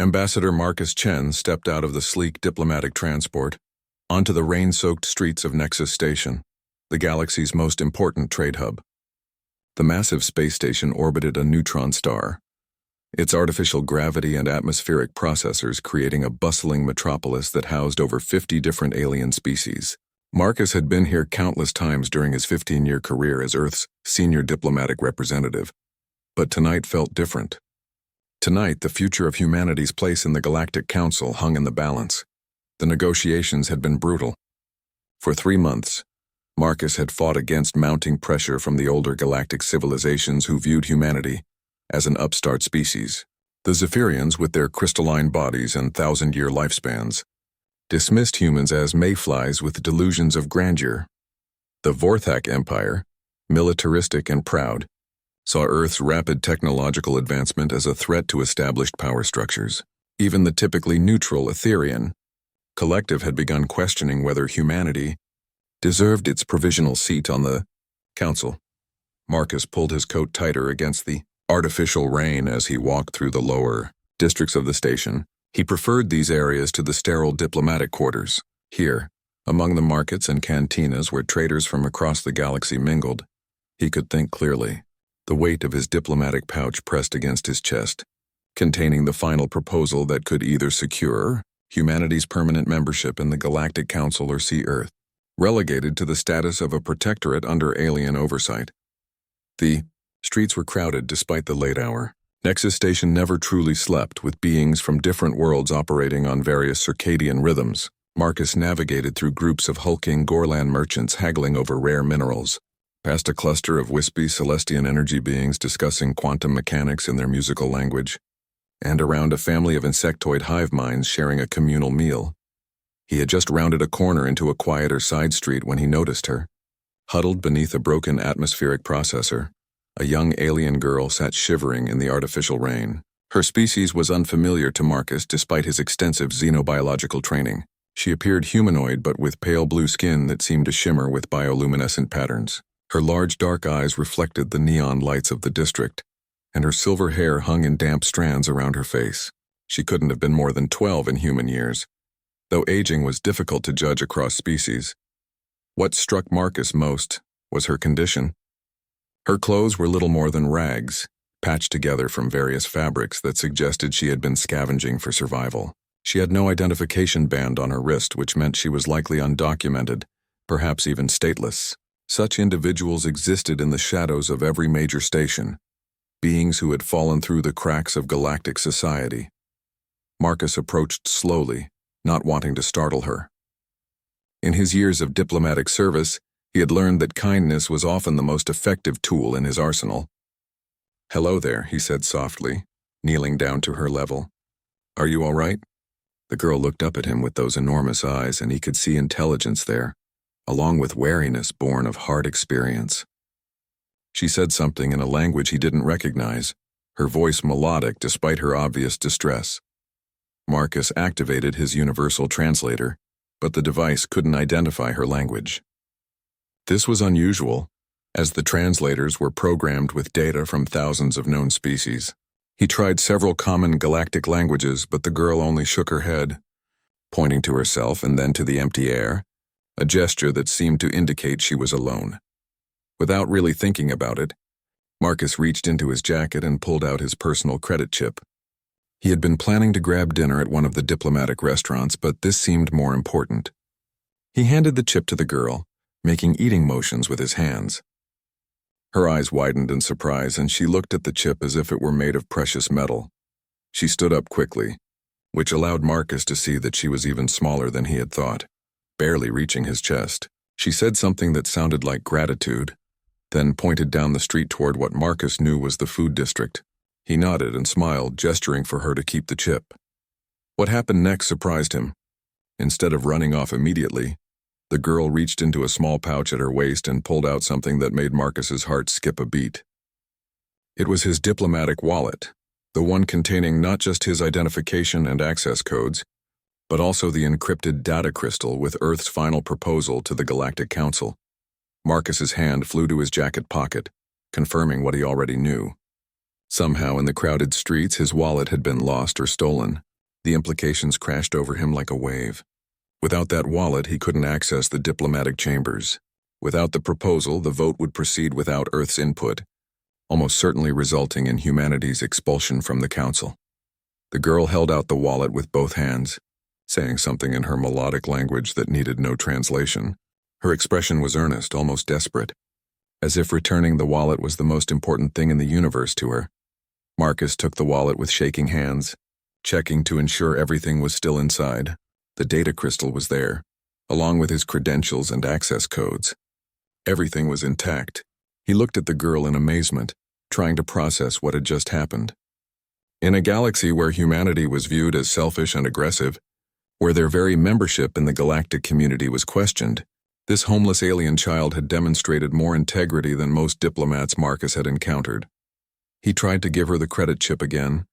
Ambassador Marcus Chen stepped out of the sleek diplomatic transport onto the rain-soaked streets of Nexus Station, the galaxy's most important trade hub. The massive space station orbited a neutron star, its artificial gravity and atmospheric processors creating a bustling metropolis that housed over 50 different alien species. Marcus had been here countless times during his 15-year career as Earth's senior diplomatic representative, but tonight felt different. Tonight, the future of humanity's place in the Galactic Council hung in the balance. The negotiations had been brutal. For 3 months, Marcus had fought against mounting pressure from the older galactic civilizations who viewed humanity as an upstart species. The Zephyrians, with their crystalline bodies and thousand-year lifespans, dismissed humans as mayflies with delusions of grandeur. The Vorthak Empire, militaristic and proud, saw Earth's rapid technological advancement as a threat to established power structures. Even the typically neutral Etherian collective had begun questioning whether humanity deserved its provisional seat on the council. Marcus pulled his coat tighter against the artificial rain as he walked through the lower districts of the station. He preferred these areas to the sterile diplomatic quarters. Here, among the markets and cantinas where traders from across the galaxy mingled, he could think clearly. The weight of his diplomatic pouch pressed against his chest, containing the final proposal that could either secure humanity's permanent membership in the Galactic Council or see Earth relegated to the status of a protectorate under alien oversight. The streets were crowded despite the late hour. Nexus Station never truly slept, with beings from different worlds operating on various circadian rhythms. Marcus navigated through groups of hulking Gorlan merchants haggling over rare minerals, past a cluster of wispy Celestian energy beings discussing quantum mechanics in their musical language, and around a family of insectoid hive minds sharing a communal meal. He had just rounded a corner into a quieter side street when he noticed her. Huddled beneath a broken atmospheric processor, a young alien girl sat shivering in the artificial rain. Her species was unfamiliar to Marcus despite his extensive xenobiological training. She appeared humanoid but with pale blue skin that seemed to shimmer with bioluminescent patterns. Her large dark eyes reflected the neon lights of the district, and her silver hair hung in damp strands around her face. She couldn't have been more than 12 in human years, though aging was difficult to judge across species. What struck Marcus most was her condition. Her clothes were little more than rags, patched together from various fabrics that suggested she had been scavenging for survival. She had no identification band on her wrist, which meant she was likely undocumented, perhaps even stateless. Such individuals existed in the shadows of every major station, beings who had fallen through the cracks of galactic society. Marcus approached slowly, not wanting to startle her. In his years of diplomatic service, he had learned that kindness was often the most effective tool in his arsenal. "Hello there," he said softly, kneeling down to her level. "Are you all right?" The girl looked up at him with those enormous eyes, and he could see intelligence there, along with wariness born of hard experience. She said something in a language he didn't recognize, her voice melodic despite her obvious distress. Marcus activated his universal translator, but the device couldn't identify her language. This was unusual, as the translators were programmed with data from thousands of known species. He tried several common galactic languages, but the girl only shook her head, pointing to herself and then to the empty air, a gesture that seemed to indicate she was alone. Without really thinking about it, Marcus reached into his jacket and pulled out his personal credit chip. He had been planning to grab dinner at one of the diplomatic restaurants, but this seemed more important. He handed the chip to the girl, making eating motions with his hands. Her eyes widened in surprise, and she looked at the chip as if it were made of precious metal. She stood up quickly, which allowed Marcus to see that she was even smaller than he had thought, barely reaching his chest. She said something that sounded like gratitude, then pointed down the street toward what Marcus knew was the food district. He nodded and smiled, gesturing for her to keep the chip. What happened next surprised him. Instead of running off immediately, the girl reached into a small pouch at her waist and pulled out something that made Marcus's heart skip a beat. It was his diplomatic wallet, the one containing not just his identification and access codes, but also the encrypted data crystal with Earth's final proposal to the Galactic Council. Marcus's hand flew to his jacket pocket, confirming what he already knew. Somehow in the crowded streets, his wallet had been lost or stolen. The implications crashed over him like a wave. Without that wallet, he couldn't access the diplomatic chambers. Without the proposal, the vote would proceed without Earth's input, almost certainly resulting in humanity's expulsion from the Council. The girl held out the wallet with both hands, saying something in her melodic language that needed no translation. Her expression was earnest, almost desperate, as if returning the wallet was the most important thing in the universe to her. Marcus took the wallet with shaking hands, checking to ensure everything was still inside. The data crystal was there, along with his credentials and access codes. Everything was intact. He looked at the girl in amazement, trying to process what had just happened. In a galaxy where humanity was viewed as selfish and aggressive, where their very membership in the galactic community was questioned, this homeless alien child had demonstrated more integrity than most diplomats Marcus had encountered. He tried to give her the credit chip again,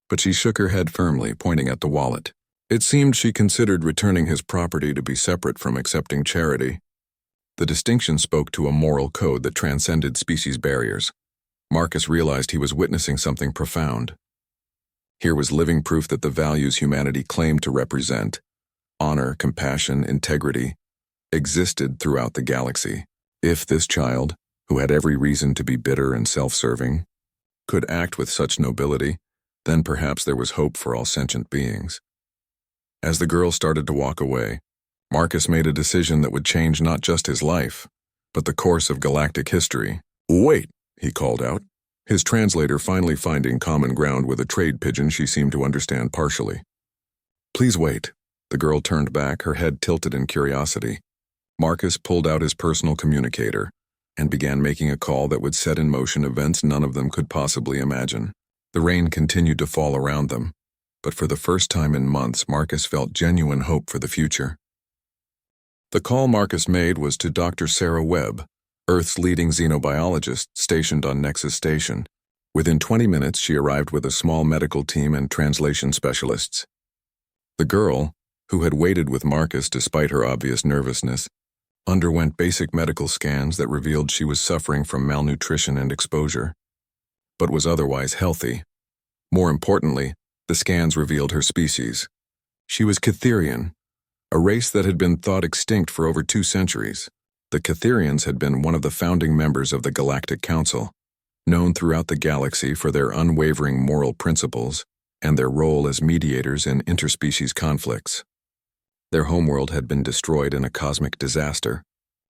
but she shook her head firmly, pointing at the wallet. It seemed she considered returning his property to be separate from accepting charity. The distinction spoke to a moral code that transcended species barriers. Marcus realized he was witnessing something profound. Here was living proof that the values humanity claimed to represent, honor, compassion, integrity, existed throughout the galaxy. If this child, who had every reason to be bitter and self-serving, could act with such nobility, then perhaps there was hope for all sentient beings. As the girl started to walk away, Marcus made a decision that would change not just his life, but the course of galactic history. "Wait," he called out, his translator finally finding common ground with a trade pigeon she seemed to understand partially. "Please wait." The girl turned back, her head tilted in curiosity. Marcus pulled out his personal communicator and began making a call that would set in motion events none of them could possibly imagine. The rain continued to fall around them, but for the first time in months, Marcus felt genuine hope for the future. The call Marcus made was to Dr. Sarah Webb, Earth's leading xenobiologist stationed on Nexus Station. Within 20 minutes, she arrived with a small medical team and translation specialists. The girl, who had waited with Marcus despite her obvious nervousness, underwent basic medical scans that revealed she was suffering from malnutrition and exposure, but was otherwise healthy. More importantly, the scans revealed her species. She was Catherian, a race that had been thought extinct for over 2 centuries. The Catherians had been one of the founding members of the Galactic Council, known throughout the galaxy for their unwavering moral principles and their role as mediators in interspecies conflicts. Their homeworld had been destroyed in a cosmic disaster,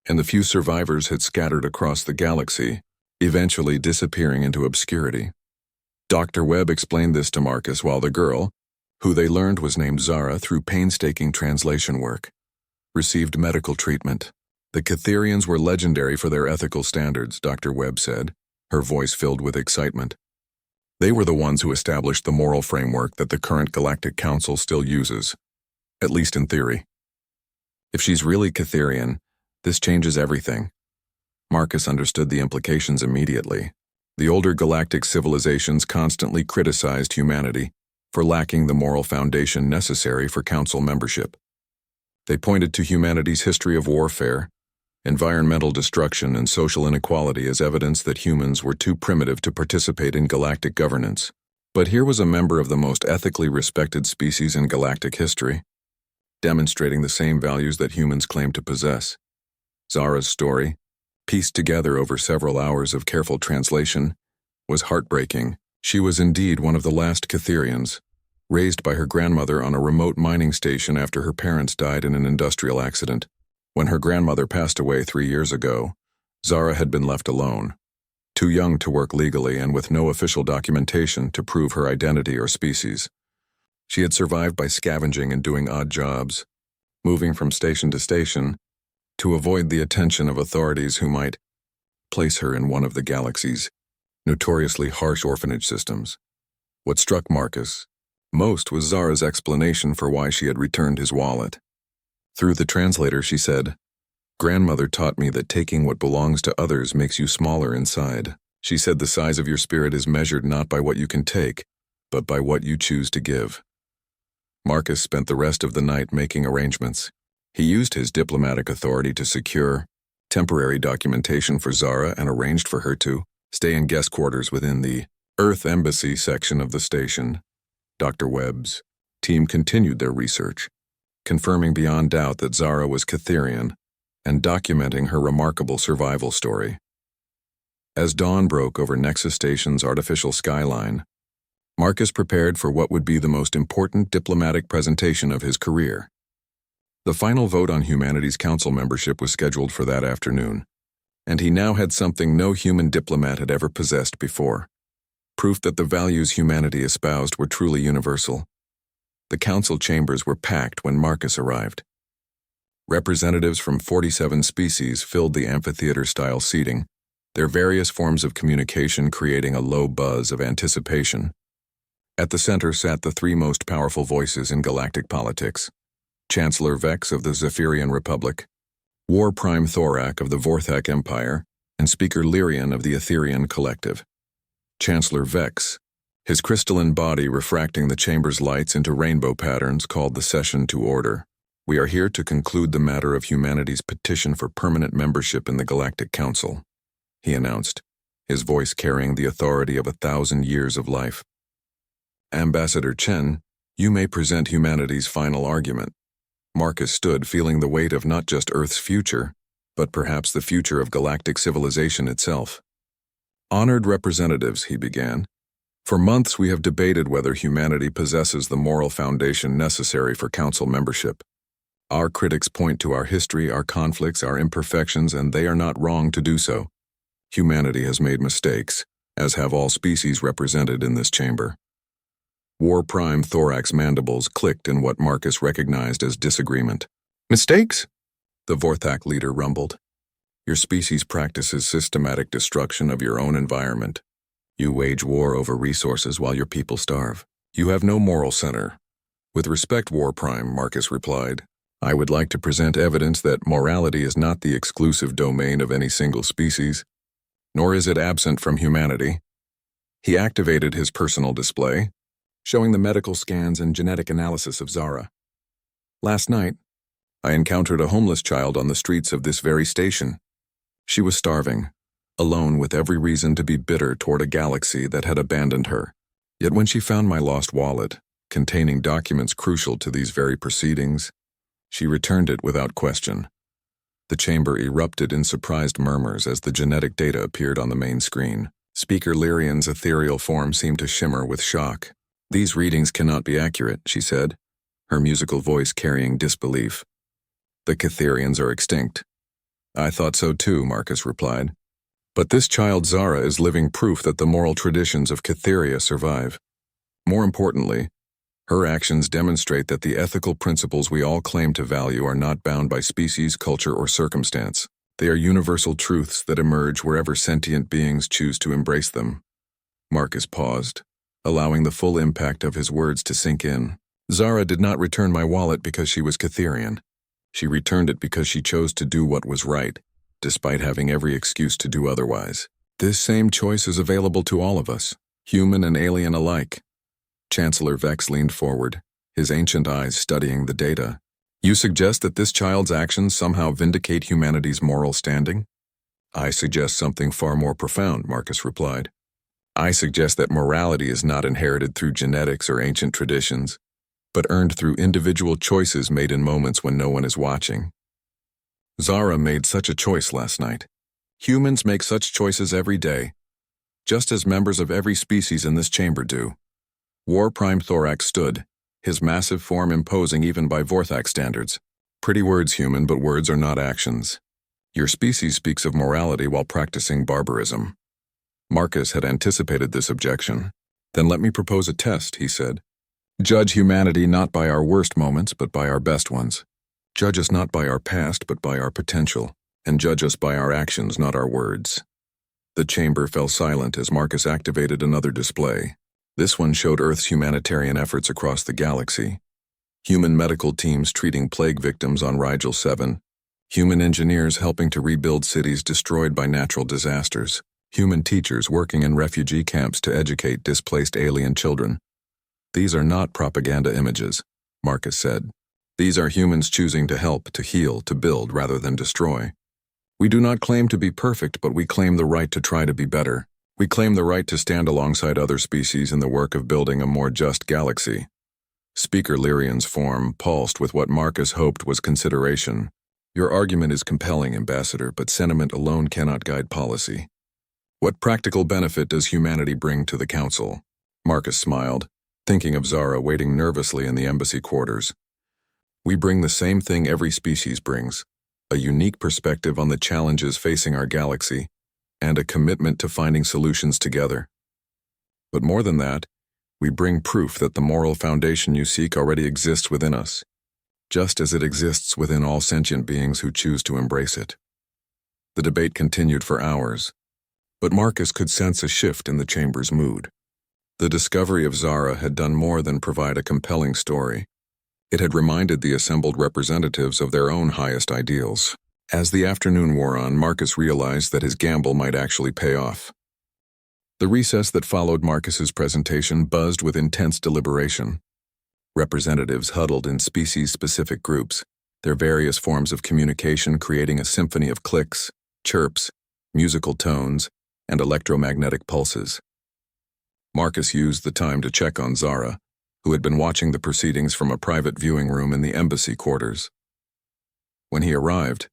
and the few survivors had scattered across the galaxy, eventually disappearing into obscurity. Dr. Webb explained this to Marcus while the girl, who they learned was named Zara through painstaking translation work, received medical treatment. The Catherians were legendary for their ethical standards, Dr. Webb said, her voice filled with excitement. They were the ones who established the moral framework that the current Galactic Council still uses, at least in theory. If she's really Catherian, this changes everything. Marcus understood the implications immediately. The older galactic civilizations constantly criticized humanity for lacking the moral foundation necessary for Council membership. They pointed to humanity's history of warfare, environmental destruction, and social inequality as evidence that humans were too primitive to participate in galactic governance. But here was a member of the most ethically respected species in galactic history, demonstrating the same values that humans claim to possess. Zara's story, pieced together over several hours of careful translation, was heartbreaking. She was indeed one of the last Catherians, raised by her grandmother on a remote mining station after her parents died in an industrial accident. When her grandmother passed away 3 years ago, Zara had been left alone, too young to work legally and with no official documentation to prove her identity or species. She had survived by scavenging and doing odd jobs, moving from station to station to avoid the attention of authorities who might place her in one of the galaxy's notoriously harsh orphanage systems. What struck Marcus most was Zara's explanation for why she had returned his wallet. Through the translator, she said, "Grandmother taught me that taking what belongs to others makes you smaller inside. She said the size of your spirit is measured not by what you can take, but by what you choose to give." Marcus spent the rest of the night making arrangements. He used his diplomatic authority to secure temporary documentation for Zara and arranged for her to stay in guest quarters within the Earth Embassy section of the station. Dr. Webb's team continued their research, confirming beyond doubt that Zara was Catherian and documenting her remarkable survival story. As dawn broke over Nexus Station's artificial skyline, Marcus prepared for what would be the most important diplomatic presentation of his career. The final vote on Humanity's Council membership was scheduled for that afternoon, and he now had something no human diplomat had ever possessed before: proof that the values humanity espoused were truly universal. The council chambers were packed when Marcus arrived. Representatives from 47 species filled the amphitheater-style seating, their various forms of communication creating a low buzz of anticipation. At the center sat the three most powerful voices in galactic politics: Chancellor Vex of the Zephyrian Republic, War Prime Thorak of the Vorthak Empire, and Speaker Lyrian of the Etherian Collective. Chancellor Vex, his crystalline body refracting the chamber's lights into rainbow patterns, called the session to order. "We are here to conclude the matter of humanity's petition for permanent membership in the Galactic Council," he announced, his voice carrying the authority of 1,000 years of life. "Ambassador Chen, you may present humanity's final argument." Marcus stood, feeling the weight of not just Earth's future, but perhaps the future of galactic civilization itself. "Honored representatives," he began, "for months we have debated whether humanity possesses the moral foundation necessary for council membership. Our critics point to our history, our conflicts, our imperfections, and they are not wrong to do so. Humanity has made mistakes, as have all species represented in this chamber." War Prime Thorak's mandibles clicked in what Marcus recognized as disagreement. "Mistakes?" the Vorthak leader rumbled. "Your species practices systematic destruction of your own environment. You wage war over resources while your people starve. You have no moral center." "With respect, War Prime," Marcus replied, "I would like to present evidence that morality is not the exclusive domain of any single species, nor is it absent from humanity." He activated his personal display, showing the medical scans and genetic analysis of Zara. "Last night, I encountered a homeless child on the streets of this very station. She was starving, alone with every reason to be bitter toward a galaxy that had abandoned her. Yet when she found my lost wallet, containing documents crucial to these very proceedings, she returned it without question." The chamber erupted in surprised murmurs as the genetic data appeared on the main screen. Speaker Lyrian's ethereal form seemed to shimmer with shock. "These readings cannot be accurate," she said, her musical voice carrying disbelief. "The Catherians are extinct." "I thought so too," Marcus replied. "But this child Zara is living proof that the moral traditions of Catheria survive. More importantly, her actions demonstrate that the ethical principles we all claim to value are not bound by species, culture, or circumstance. They are universal truths that emerge wherever sentient beings choose to embrace them." Marcus paused, allowing the full impact of his words to sink in. "Zara did not return my wallet because she was Catherian. She returned it because she chose to do what was right, despite having every excuse to do otherwise. This same choice is available to all of us, human and alien alike." Chancellor Vex leaned forward, his ancient eyes studying the data. "You suggest that this child's actions somehow vindicate humanity's moral standing?" "I suggest something far more profound," Marcus replied. "I suggest that morality is not inherited through genetics or ancient traditions, but earned through individual choices made in moments when no one is watching. Zara made such a choice last night. Humans make such choices every day, just as members of every species in this chamber do." War Prime Thorak stood, his massive form imposing even by Vorthak standards. "Pretty words, human, but words are not actions. Your species speaks of morality while practicing barbarism." Marcus had anticipated this objection. "Then let me propose a test," he said. "Judge humanity not by our worst moments, but by our best ones. Judge us not by our past, but by our potential, and judge us by our actions, not our words." The chamber fell silent as Marcus activated another display. This one showed Earth's humanitarian efforts across the galaxy. Human medical teams treating plague victims on Rigel 7, human engineers helping to rebuild cities destroyed by natural disasters, human teachers working in refugee camps to educate displaced alien children. "These are not propaganda images," Marcus said. "These are humans choosing to help, to heal, to build rather than destroy. We do not claim to be perfect, but we claim the right to try to be better. We claim the right to stand alongside other species in the work of building a more just galaxy." Speaker Lyrian's form pulsed with what Marcus hoped was consideration. Your argument is compelling, Ambassador, but sentiment alone cannot guide policy. What practical benefit does humanity bring to the Council? Marcus smiled, thinking of Zara waiting nervously in the embassy quarters. We bring the same thing every species brings, a unique perspective on the challenges facing our galaxy, and a commitment to finding solutions together. But more than that, we bring proof that the moral foundation you seek already exists within us, just as it exists within all sentient beings who choose to embrace it. The debate continued for hours, but Marcus could sense a shift in the chamber's mood. The discovery of Zara had done more than provide a compelling story. It had reminded the assembled representatives of their own highest ideals. As the afternoon wore on, Marcus realized that his gamble might actually pay off. The recess that followed Marcus's presentation buzzed with intense deliberation. Representatives huddled in species-specific groups, their various forms of communication creating a symphony of clicks, chirps, musical tones, and electromagnetic pulses. Marcus used the time to check on Zara, who had been watching the proceedings from a private viewing room in the embassy quarters. When he arrived,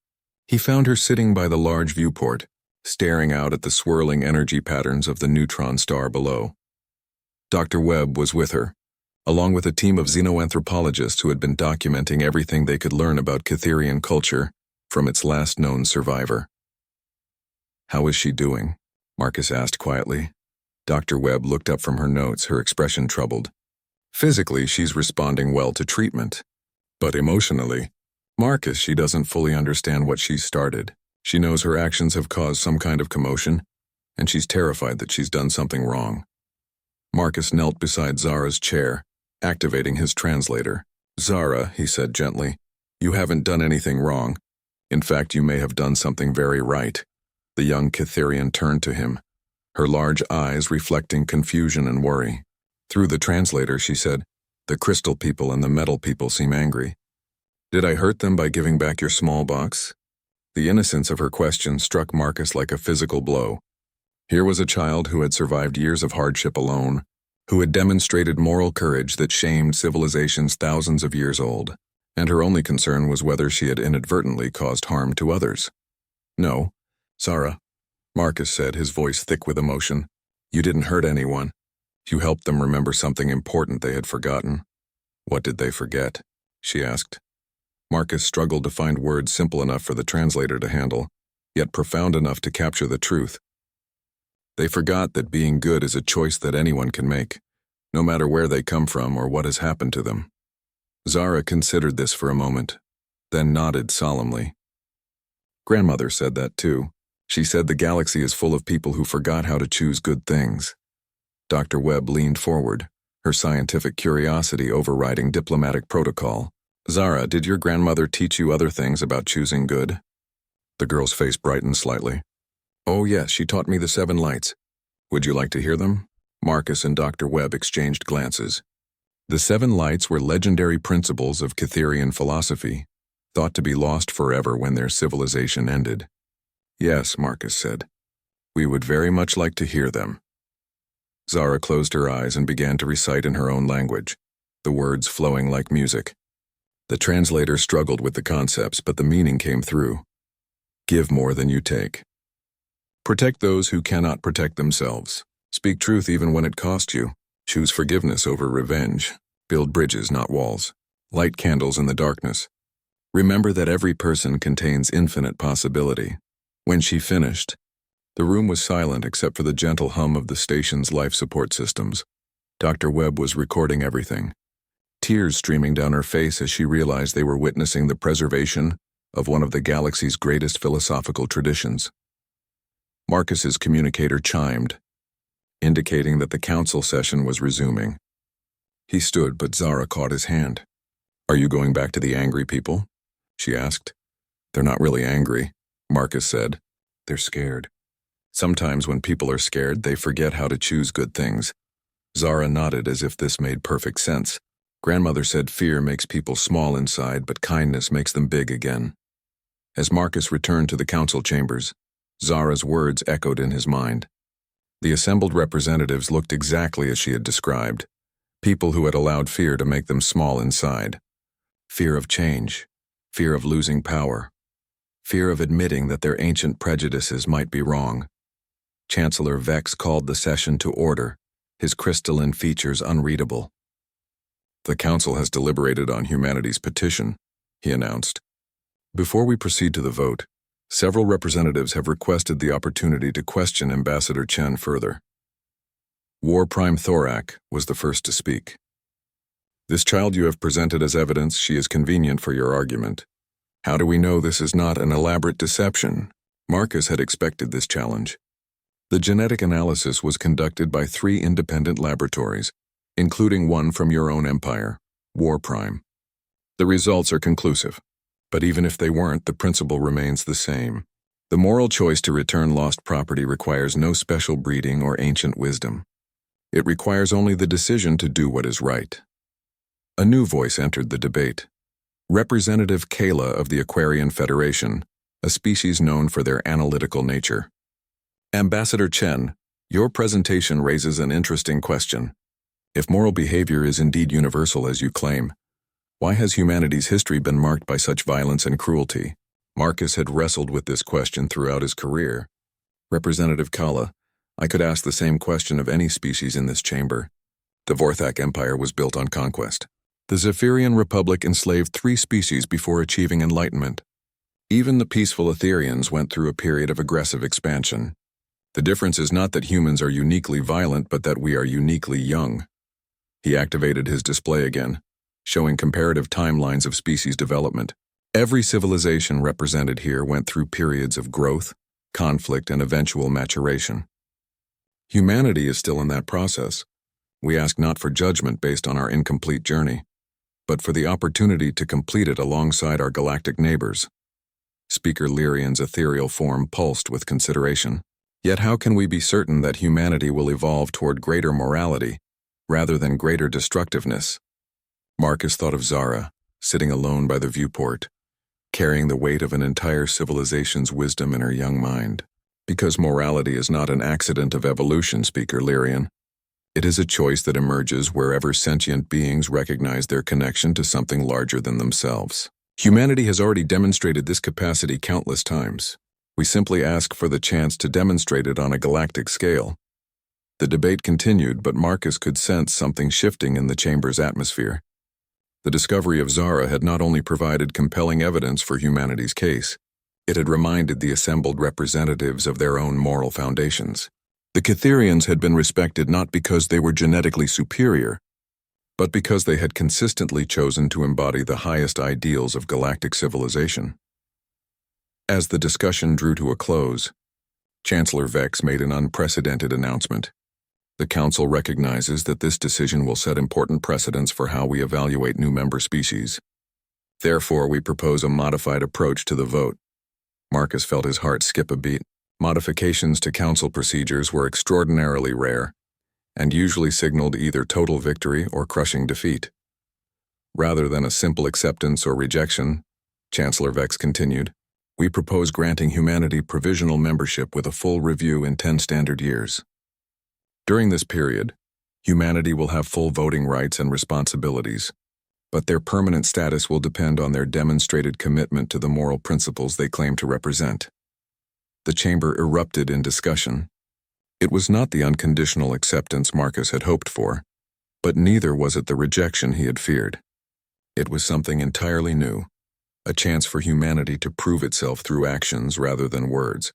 he found her sitting by the large viewport, staring out at the swirling energy patterns of the neutron star below. Dr. Webb was with her, along with a team of xenoanthropologists who had been documenting everything they could learn about Cytherian culture from its last known survivor. "How is she doing?" Marcus asked quietly. Dr. Webb looked up from her notes, her expression troubled. "Physically, she's responding well to treatment. But emotionally, Marcus, she doesn't fully understand what she's started. She knows her actions have caused some kind of commotion, and she's terrified that she's done something wrong." Marcus knelt beside Zara's chair, activating his translator. "Zara," he said gently, "you haven't done anything wrong. In fact, you may have done something very right." The young Cytherian turned to him, her large eyes reflecting confusion and worry. Through the translator, she said, "The crystal people and the metal people seem angry. Did I hurt them by giving back your small box?" The innocence of her question struck Marcus like a physical blow. Here was a child who had survived years of hardship alone, who had demonstrated moral courage that shamed civilizations thousands of years old, and her only concern was whether she had inadvertently caused harm to others. "No, Zara," Marcus said, his voice thick with emotion. "You didn't hurt anyone. You helped them remember something important they had forgotten." "What did they forget?" she asked. Marcus struggled to find words simple enough for the translator to handle, yet profound enough to capture the truth. "They forgot that being good is a choice that anyone can make, no matter where they come from or what has happened to them." Zara considered this for a moment, then nodded solemnly. "Grandmother said that too. She said the galaxy is full of people who forgot how to choose good things." Dr. Webb leaned forward, her scientific curiosity overriding diplomatic protocol. "Zara, did your grandmother teach you other things about choosing good?" The girl's face brightened slightly. "Oh yes, she taught me the 7 lights. Would you like to hear them?" Marcus and Dr. Webb exchanged glances. The 7 lights were legendary principles of Cytherian philosophy, thought to be lost forever when their civilization ended. "Yes," Marcus said. "We would very much like to hear them." Zara closed her eyes and began to recite in her own language, the words flowing like music. The translator struggled with the concepts, but the meaning came through. "Give more than you take. Protect those who cannot protect themselves. Speak truth even when it costs you. Choose forgiveness over revenge. Build bridges, not walls. Light candles in the darkness. Remember that every person contains infinite possibility." When she finished, the room was silent except for the gentle hum of the station's life support systems. Dr. Webb was recording everything, tears streaming down her face as she realized they were witnessing the preservation of one of the galaxy's greatest philosophical traditions. Marcus's communicator chimed, indicating that the council session was resuming. He stood, but Zara caught his hand. "Are you going back to the angry people?" she asked. "They're not really angry," Marcus said. "They're scared. Sometimes when people are scared, they forget how to choose good things." Zara nodded as if this made perfect sense. Grandmother said fear makes people small inside, but kindness makes them big again. As Marcus returned to the council chambers, Zara's words echoed in his mind. The assembled representatives looked exactly as she had described. People who had allowed fear to make them small inside. Fear of change, fear of losing power, fear of admitting that their ancient prejudices might be wrong. Chancellor Vex called the session to order, his crystalline features unreadable. "The Council has deliberated on humanity's petition," he announced. "Before we proceed to the vote, several representatives have requested the opportunity to question Ambassador Chen further." War Prime Thorak was the first to speak. "This child you have presented as evidence, she is convenient for your argument. How do we know this is not an elaborate deception?" Marcus had expected this challenge. "The genetic analysis was conducted by 3 independent laboratories, including one from your own empire, War Prime. The results are conclusive, but even if they weren't, the principle remains the same. The moral choice to return lost property requires no special breeding or ancient wisdom. It requires only the decision to do what is right." A new voice entered the debate. Representative Kayla of the Aquarian Federation, a species known for their analytical nature. "Ambassador Chen, your presentation raises an interesting question. If moral behavior is indeed universal as you claim, why has humanity's history been marked by such violence and cruelty?" Marcus had wrestled with this question throughout his career. "Representative Kala, I could ask the same question of any species in this chamber. The Vorthak Empire was built on conquest. The Zephyrian Republic enslaved 3 species before achieving enlightenment. Even the peaceful Etherians went through a period of aggressive expansion. The difference is not that humans are uniquely violent, but that we are uniquely young." He activated his display again, showing comparative timelines of species development. Every civilization represented here went through periods of growth, conflict, and eventual maturation. Humanity is still in that process. We ask not for judgment based on our incomplete journey, but for the opportunity to complete it alongside our galactic neighbors. Speaker Lyrian's ethereal form pulsed with consideration. "Yet how can we be certain that humanity will evolve toward greater morality, rather than greater destructiveness?" Marcus thought of Zara, sitting alone by the viewport, carrying the weight of an entire civilization's wisdom in her young mind. "Because morality is not an accident of evolution, Speaker Lyrian. It is a choice that emerges wherever sentient beings recognize their connection to something larger than themselves. Humanity has already demonstrated this capacity countless times. We simply ask for the chance to demonstrate it on a galactic scale." The debate continued, but Marcus could sense something shifting in the chamber's atmosphere. The discovery of Zara had not only provided compelling evidence for humanity's case, it had reminded the assembled representatives of their own moral foundations. The Catherians had been respected not because they were genetically superior, but because they had consistently chosen to embody the highest ideals of galactic civilization. As the discussion drew to a close, Chancellor Vex made an unprecedented announcement. "The Council recognizes that this decision will set important precedents for how we evaluate new member species. Therefore, we propose a modified approach to the vote." Marcus felt his heart skip a beat. Modifications to Council procedures were extraordinarily rare, and usually signaled either total victory or crushing defeat. Rather than a simple acceptance or rejection, Chancellor Vex continued, "We propose granting humanity provisional membership with a full review in 10 standard years. During this period, humanity will have full voting rights and responsibilities, but their permanent status will depend on their demonstrated commitment to the moral principles they claim to represent." The chamber erupted in discussion. It was not the unconditional acceptance Marcus had hoped for, but neither was it the rejection he had feared. It was something entirely new, a chance for humanity to prove itself through actions rather than words.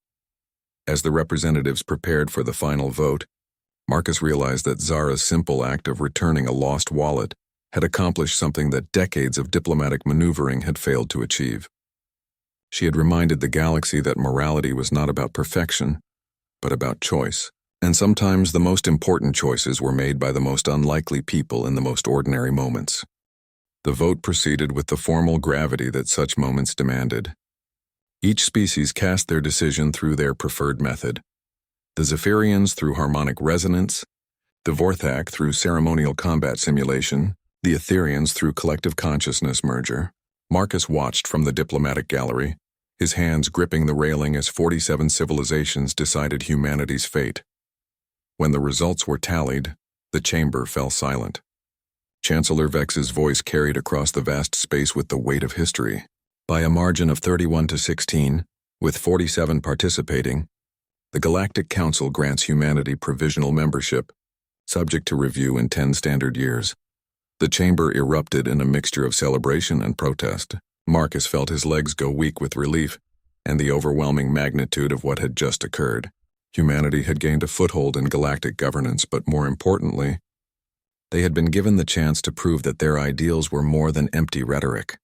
As the representatives prepared for the final vote, Marcus realized that Zara's simple act of returning a lost wallet had accomplished something that decades of diplomatic maneuvering had failed to achieve. She had reminded the galaxy that morality was not about perfection, but about choice, and sometimes the most important choices were made by the most unlikely people in the most ordinary moments. The vote proceeded with the formal gravity that such moments demanded. Each species cast their decision through their preferred method. The Zephyrians through harmonic resonance, the Vorthak through ceremonial combat simulation, the Etherians through collective consciousness merger. Marcus watched from the diplomatic gallery, his hands gripping the railing as 47 civilizations decided humanity's fate. When the results were tallied, the chamber fell silent. Chancellor Vex's voice carried across the vast space with the weight of history. By a margin of 31 to 16, with 47 participating, the Galactic Council grants humanity provisional membership, subject to review in 10 standard years. The chamber erupted in a mixture of celebration and protest. Marcus felt his legs go weak with relief and the overwhelming magnitude of what had just occurred. Humanity had gained a foothold in galactic governance, but more importantly, they had been given the chance to prove that their ideals were more than empty rhetoric.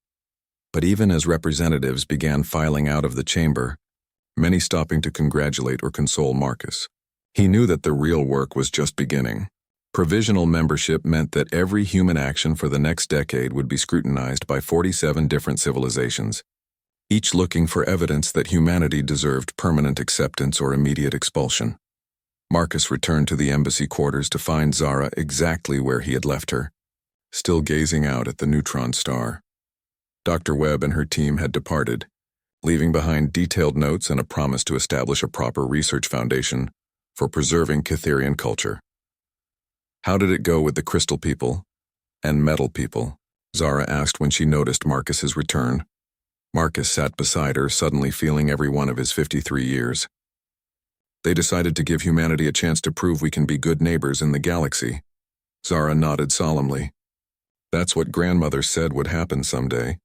But even as representatives began filing out of the chamber, many stopping to congratulate or console Marcus, he knew that the real work was just beginning. Provisional membership meant that every human action for the next decade would be scrutinized by 47 different civilizations, each looking for evidence that humanity deserved permanent acceptance or immediate expulsion. Marcus returned to the embassy quarters to find Zara exactly where he had left her, still gazing out at the neutron star. Dr. Webb and her team had departed, leaving behind detailed notes and a promise to establish a proper research foundation for preserving Cytherian culture. "How did it go with the crystal people and metal people?" Zara asked when she noticed Marcus's return. Marcus sat beside her, suddenly feeling every one of his 53 years. "They decided to give humanity a chance to prove we can be good neighbors in the galaxy." Zara nodded solemnly. "That's what grandmother said would happen someday.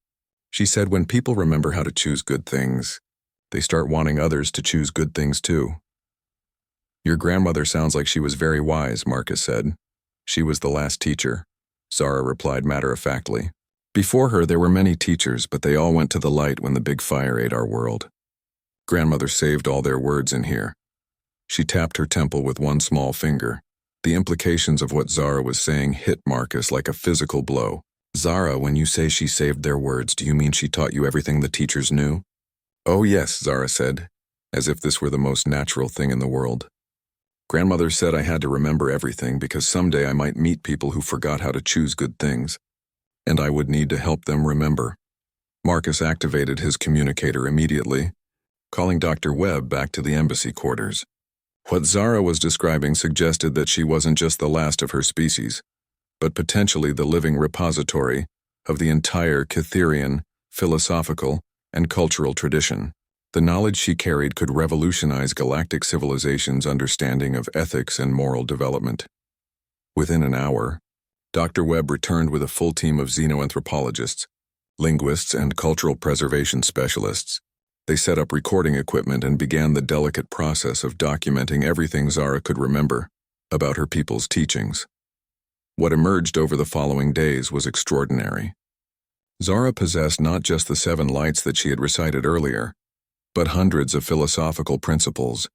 She said when people remember how to choose good things, they start wanting others to choose good things too." "Your grandmother sounds like she was very wise," Marcus said. "She was the last teacher," Zara replied matter-of-factly. "Before her there were many teachers, but they all went to the light when the big fire ate our world. Grandmother saved all their words in here." She tapped her temple with one small finger. The implications of what Zara was saying hit Marcus like a physical blow. "Zara, when you say she saved their words, do you mean she taught you everything the teachers knew?" "Oh yes," Zara said, as if this were the most natural thing in the world. "Grandmother said I had to remember everything because someday I might meet people who forgot how to choose good things, and I would need to help them remember." Marcus activated his communicator immediately, calling Dr. Webb back to the embassy quarters. What Zara was describing suggested that she wasn't just the last of her species, but potentially the living repository of the entire Cytherian philosophical and cultural tradition. The knowledge she carried could revolutionize galactic civilization's understanding of ethics and moral development. Within an hour, Dr. Webb returned with a full team of xenoanthropologists, linguists, and cultural preservation specialists. They set up recording equipment and began the delicate process of documenting everything Zara could remember about her people's teachings. What emerged over the following days was extraordinary. Zara possessed not just the 7 lights that she had recited earlier, but hundreds of philosophical principles,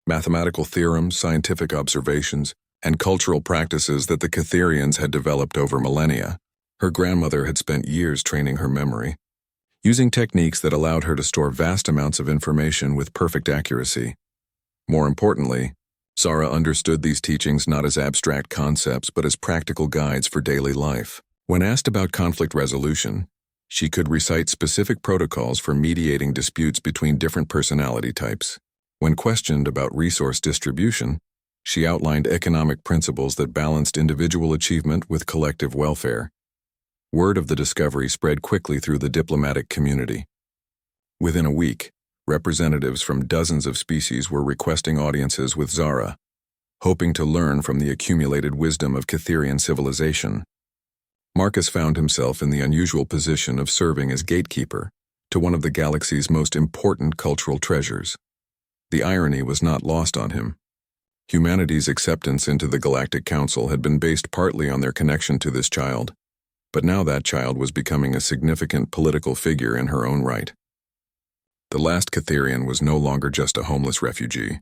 mathematical theorems, scientific observations, and cultural practices that the Cytherians had developed over millennia. Her grandmother had spent years training her memory, using techniques that allowed her to store vast amounts of information with perfect accuracy. More importantly, Zara understood these teachings not as abstract concepts but as practical guides for daily life. When asked about conflict resolution, she could recite specific protocols for mediating disputes between different personality types. When questioned about resource distribution, she outlined economic principles that balanced individual achievement with collective welfare. Word of the discovery spread quickly through the diplomatic community. Within a week, representatives from dozens of species were requesting audiences with Zara, hoping to learn from the accumulated wisdom of Cytherian civilization. Marcus found himself in the unusual position of serving as gatekeeper to one of the galaxy's most important cultural treasures. The irony was not lost on him. Humanity's acceptance into the Galactic Council had been based partly on their connection to this child, but now that child was becoming a significant political figure in her own right. The last Cytherian was no longer just a homeless refugee.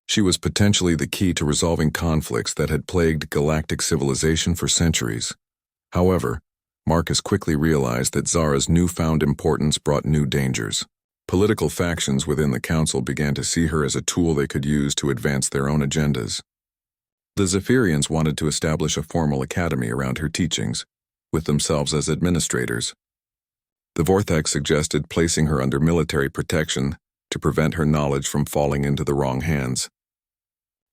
She was potentially the key to resolving conflicts that had plagued galactic civilization for centuries. However, Marcus quickly realized that Zara's newfound importance brought new dangers. Political factions within the council began to see her as a tool they could use to advance their own agendas. The Zephyrians wanted to establish a formal academy around her teachings, with themselves as administrators. The Vortex suggested placing her under military protection to prevent her knowledge from falling into the wrong hands.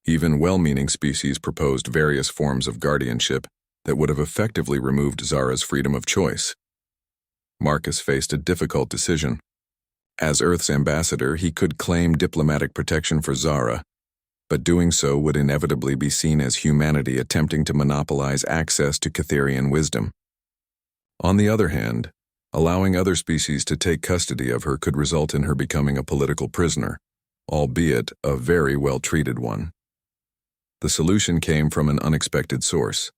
Even well-meaning species proposed various forms of guardianship that would have effectively removed Zara's freedom of choice. Marcus faced a difficult decision. As Earth's ambassador, he could claim diplomatic protection for Zara, but doing so would inevitably be seen as humanity attempting to monopolize access to Catherian wisdom. On the other hand, allowing other species to take custody of her could result in her becoming a political prisoner, albeit a very well-treated one. The solution came from an unexpected source.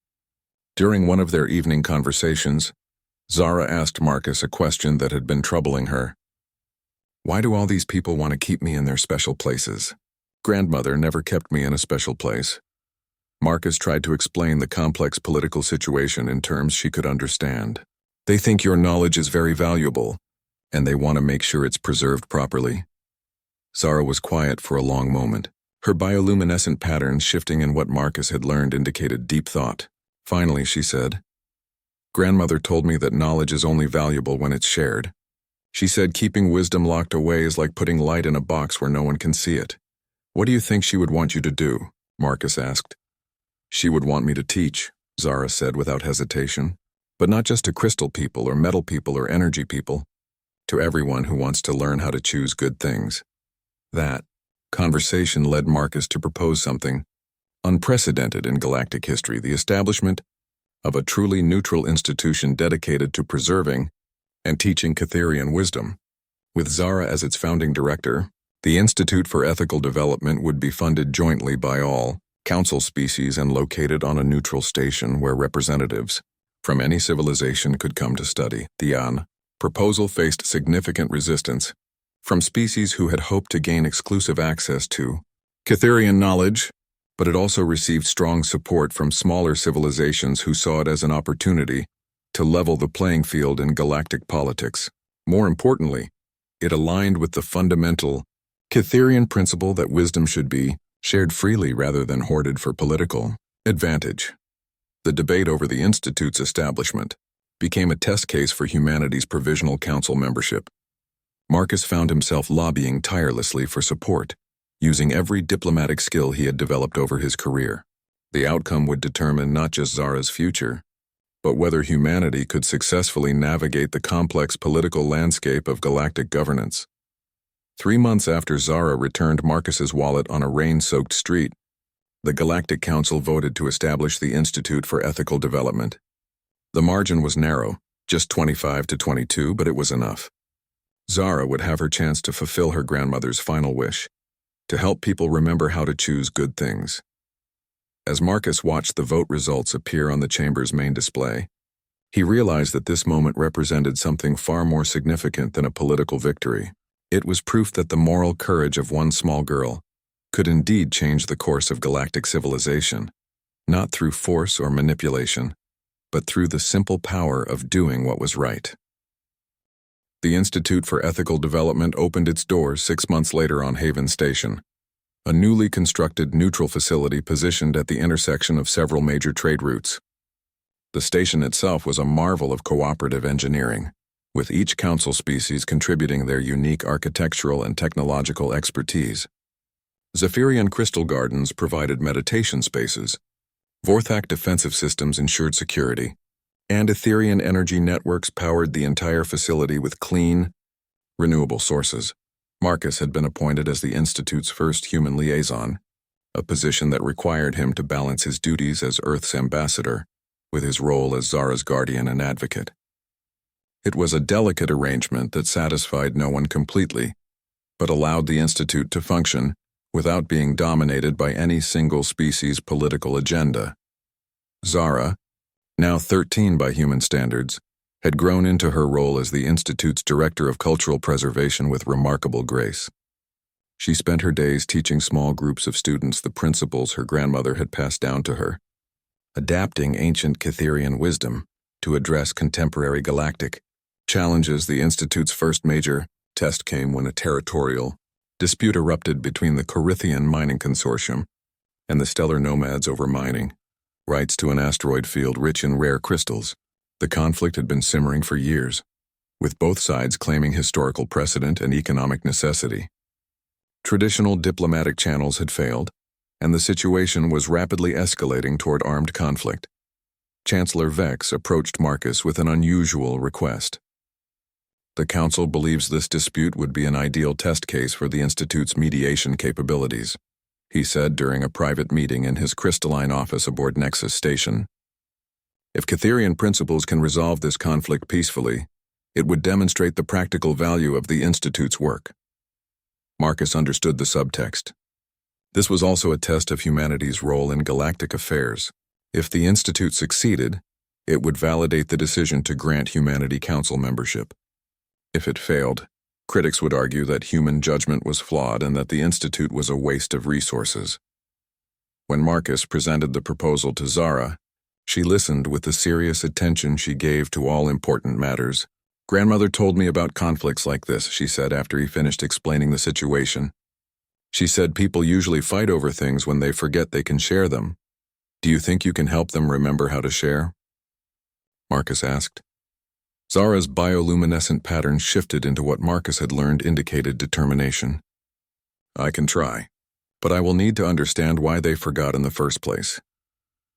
During one of their evening conversations, Zara asked Marcus a question that had been troubling her. "Why do all these people want to keep me in their special places? Grandmother never kept me in a special place." Marcus tried to explain the complex political situation in terms she could understand. "They think your knowledge is very valuable, and they want to make sure it's preserved properly." Zara was quiet for a long moment. Her bioluminescent patterns shifting in what Marcus had learned indicated deep thought. Finally, she said, "Grandmother told me that knowledge is only valuable when it's shared. She said keeping wisdom locked away is like putting light in a box where no one can see it." "What do you think she would want you to do?" Marcus asked. "She would want me to teach," Zara said without hesitation. "But not just to crystal people or metal people or energy people. To everyone who wants to learn how to choose good things." That conversation led Marcus to propose something unprecedented in galactic history: the establishment of a truly neutral institution dedicated to preserving and teaching Catherian wisdom. With Zara as its founding director, the Institute for Ethical Development would be funded jointly by all council species and located on a neutral station where representatives from any civilization could come to study. The proposal faced significant resistance from species who had hoped to gain exclusive access to Catherian knowledge, but it also received strong support from smaller civilizations who saw it as an opportunity to level the playing field in galactic politics. More importantly, it aligned with the fundamental Catherian principle that wisdom should be shared freely rather than hoarded for political advantage. The debate over the Institute's establishment became a test case for humanity's provisional council membership. Marcus found himself lobbying tirelessly for support, using every diplomatic skill he had developed over his career. The outcome would determine not just Zara's future, but whether humanity could successfully navigate the complex political landscape of galactic governance. 3 months after Zara returned Marcus's wallet on a rain-soaked street, the Galactic Council voted to establish the Institute for Ethical Development. The margin was narrow, just 25 to 22, but it was enough. Zara would have her chance to fulfill her grandmother's final wish, to help people remember how to choose good things. As Marcus watched the vote results appear on the chamber's main display, he realized that this moment represented something far more significant than a political victory. It was proof that the moral courage of one small girl could indeed change the course of galactic civilization, not through force or manipulation, but through the simple power of doing what was right. The Institute for Ethical Development opened its doors 6 months later on Haven Station, a newly constructed neutral facility positioned at the intersection of several major trade routes. The station itself was a marvel of cooperative engineering, with each council species contributing their unique architectural and technological expertise. Zephyrian crystal gardens provided meditation spaces, Vorthak defensive systems ensured security, and Etherian energy networks powered the entire facility with clean, renewable sources. Marcus had been appointed as the Institute's first human liaison, a position that required him to balance his duties as Earth's ambassador with his role as Zara's guardian and advocate. It was a delicate arrangement that satisfied no one completely, but allowed the Institute to function without being dominated by any single species' political agenda. Zara, now 13 by human standards, had grown into her role as the Institute's Director of Cultural Preservation with remarkable grace. She spent her days teaching small groups of students the principles her grandmother had passed down to her, adapting ancient Catherian wisdom to address contemporary galactic challenges. The Institute's first major test came when a territorial dispute erupted between the Corithian Mining Consortium and the Stellar Nomads over mining rights to an asteroid field rich in rare crystals. The conflict had been simmering for years, with both sides claiming historical precedent and economic necessity. Traditional diplomatic channels had failed, and the situation was rapidly escalating toward armed conflict. Chancellor Vex approached Marcus with an unusual request. The Council believes this dispute would be an ideal test case for the Institute's mediation capabilities, he said during a private meeting in his crystalline office aboard Nexus Station. If Catherian principles can resolve this conflict peacefully, it would demonstrate the practical value of the Institute's work. Marcus understood the subtext. This was also a test of humanity's role in galactic affairs. If the Institute succeeded, it would validate the decision to grant Humanity Council membership. If it failed, critics would argue that human judgment was flawed and that the Institute was a waste of resources. When Marcus presented the proposal to Zara, she listened with the serious attention she gave to all important matters. "Grandmother told me about conflicts like this," she said after he finished explaining the situation. "She said people usually fight over things when they forget they can share them. Do you think you can help them remember how to share?" Marcus asked. Zara's bioluminescent pattern shifted into what Marcus had learned indicated determination. "I can try, but I will need to understand why they forgot in the first place."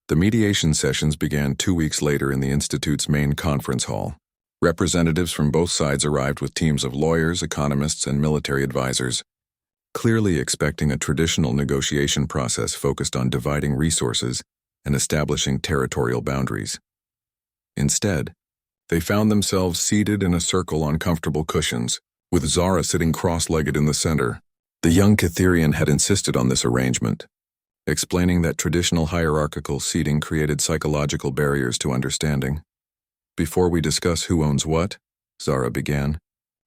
The mediation sessions began 2 weeks later in the Institute's main conference hall. Representatives from both sides arrived with teams of lawyers, economists, and military advisors, clearly expecting a traditional negotiation process focused on dividing resources and establishing territorial boundaries. Instead, they found themselves seated in a circle on comfortable cushions, with Zara sitting cross-legged in the center. The young Catherian had insisted on this arrangement, explaining that traditional hierarchical seating created psychological barriers to understanding. "Before we discuss who owns what," Zara began,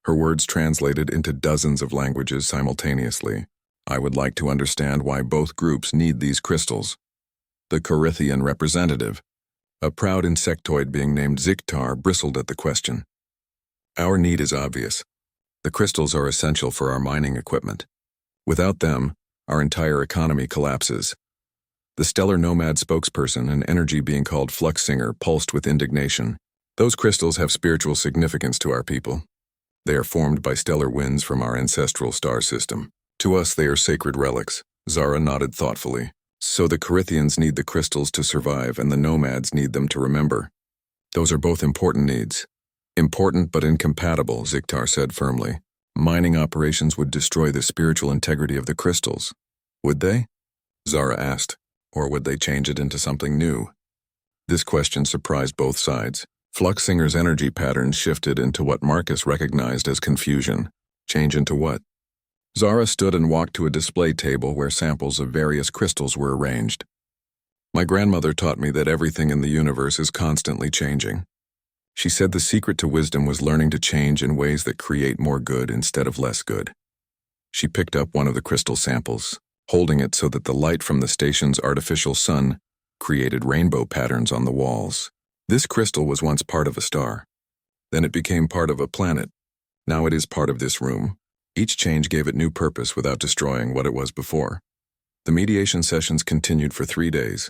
her words translated into dozens of languages simultaneously, "I would like to understand why both groups need these crystals." The Corithian representative, a proud insectoid being named Ziktar, bristled at the question. "Our need is obvious. The crystals are essential for our mining equipment. Without them, our entire economy collapses." The stellar nomad spokesperson, an energy being called Flux Singer, pulsed with indignation. "Those crystals have spiritual significance to our people. They are formed by stellar winds from our ancestral star system. To us, they are sacred relics." Zara nodded thoughtfully. "So the Corithians need the crystals to survive, and the nomads need them to remember. Those are both important needs." "Important but incompatible," Ziktar said firmly. "Mining operations would destroy the spiritual integrity of the crystals." "Would they?" Zara asked. "Or would they change it into something new?" This question surprised both sides. Fluxsinger's energy patterns shifted into what Marcus recognized as confusion. Change into what? Zara stood and walked to a display table where samples of various crystals were arranged. "My grandmother taught me that everything in the universe is constantly changing. She said the secret to wisdom was learning to change in ways that create more good instead of less good." She picked up one of the crystal samples, holding it so that the light from the station's artificial sun created rainbow patterns on the walls. "This crystal was once part of a star. Then it became part of a planet. Now it is part of this room." Each change gave it new purpose without destroying what it was before. The mediation sessions continued for 3 days,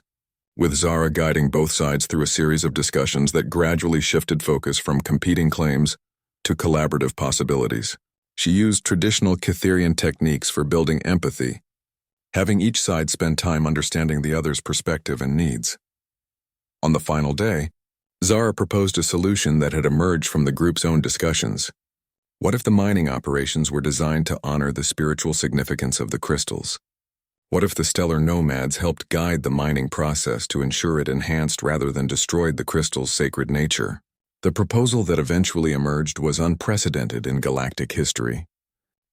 with Zara guiding both sides through a series of discussions that gradually shifted focus from competing claims to collaborative possibilities. She used traditional Catherian techniques for building empathy, having each side spend time understanding the other's perspective and needs. On the final day, Zara proposed a solution that had emerged from the group's own discussions. What if the mining operations were designed to honor the spiritual significance of the crystals? What if the stellar nomads helped guide the mining process to ensure it enhanced rather than destroyed the crystal's sacred nature? The proposal that eventually emerged was unprecedented in galactic history.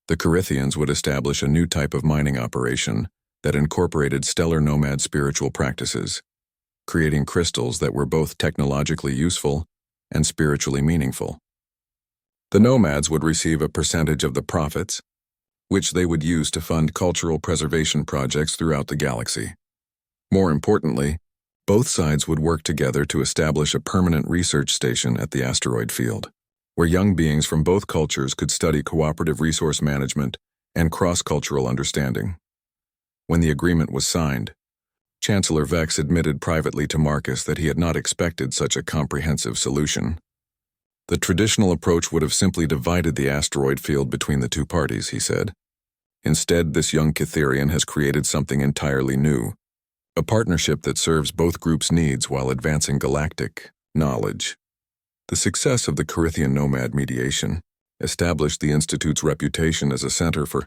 The Corithians would establish a new type of mining operation that incorporated stellar nomad spiritual practices, creating crystals that were both technologically useful and spiritually meaningful. The nomads would receive a percentage of the profits, which they would use to fund cultural preservation projects throughout the galaxy. More importantly, both sides would work together to establish a permanent research station at the asteroid field, where young beings from both cultures could study cooperative resource management and cross-cultural understanding. When the agreement was signed, Chancellor Vex admitted privately to Marcus that he had not expected such a comprehensive solution. The traditional approach would have simply divided the asteroid field between the two parties, he said. Instead, this young Catherian has created something entirely new. a partnership that serves both groups' needs while advancing galactic knowledge. The success of the Corithian Nomad mediation established the Institute's reputation as a center for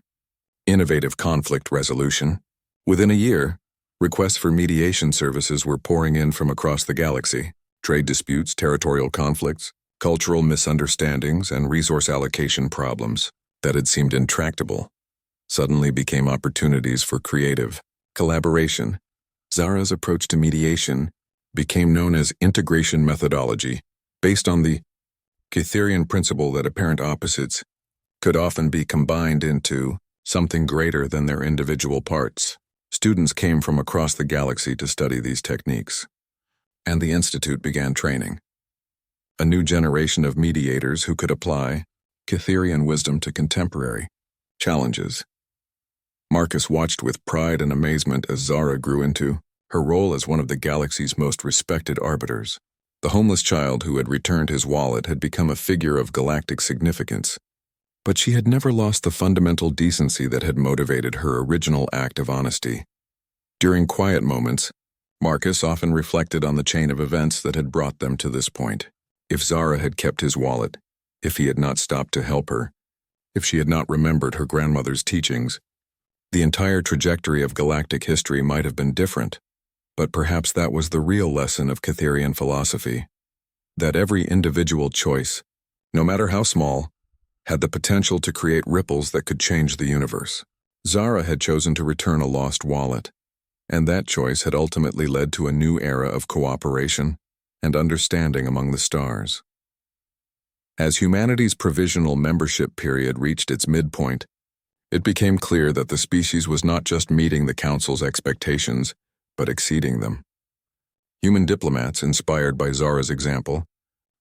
innovative conflict resolution. Within a year, requests for mediation services were pouring in from across the galaxy. Trade disputes, territorial conflicts, cultural misunderstandings, and resource allocation problems that had seemed intractable suddenly became opportunities for creative collaboration. Zara's approach to mediation became known as integration methodology, based on the Cytherian principle that apparent opposites could often be combined into something greater than their individual parts. Students came from across the galaxy to study these techniques, and the Institute began training a new generation of mediators who could apply Cytherian wisdom to contemporary challenges. Marcus watched with pride and amazement as Zara grew into her role as one of the galaxy's most respected arbiters. The homeless child who had returned his wallet had become a figure of galactic significance, but she had never lost the fundamental decency that had motivated her original act of honesty. During quiet moments, Marcus often reflected on the chain of events that had brought them to this point. If Zara had kept his wallet, if he had not stopped to help her, if she had not remembered her grandmother's teachings, the entire trajectory of galactic history might have been different. But perhaps that was the real lesson of Cytherian philosophy, that every individual choice, no matter how small, had the potential to create ripples that could change the universe. Zara had chosen to return a lost wallet, and that choice had ultimately led to a new era of cooperation and understanding among the stars. As humanity's provisional membership period reached its midpoint, it became clear that the species was not just meeting the Council's expectations, but exceeding them. Human diplomats, inspired by Zara's example,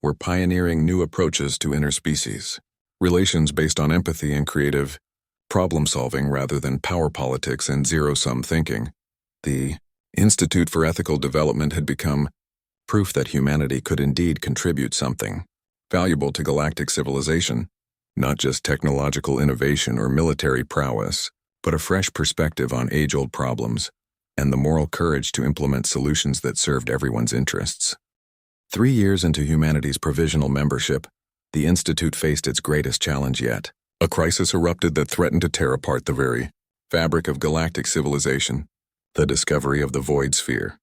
were pioneering new approaches to interspecies, relations based on empathy and creative problem-solving rather than power politics and zero-sum thinking. The Institute for Ethical Development had become proof that humanity could indeed contribute something valuable to galactic civilization, not just technological innovation or military prowess, but a fresh perspective on age-old problems and the moral courage to implement solutions that served everyone's interests. 3 years into humanity's provisional membership, the Institute faced its greatest challenge yet. A crisis erupted that threatened to tear apart the very fabric of galactic civilization, the discovery of the Void Sphere.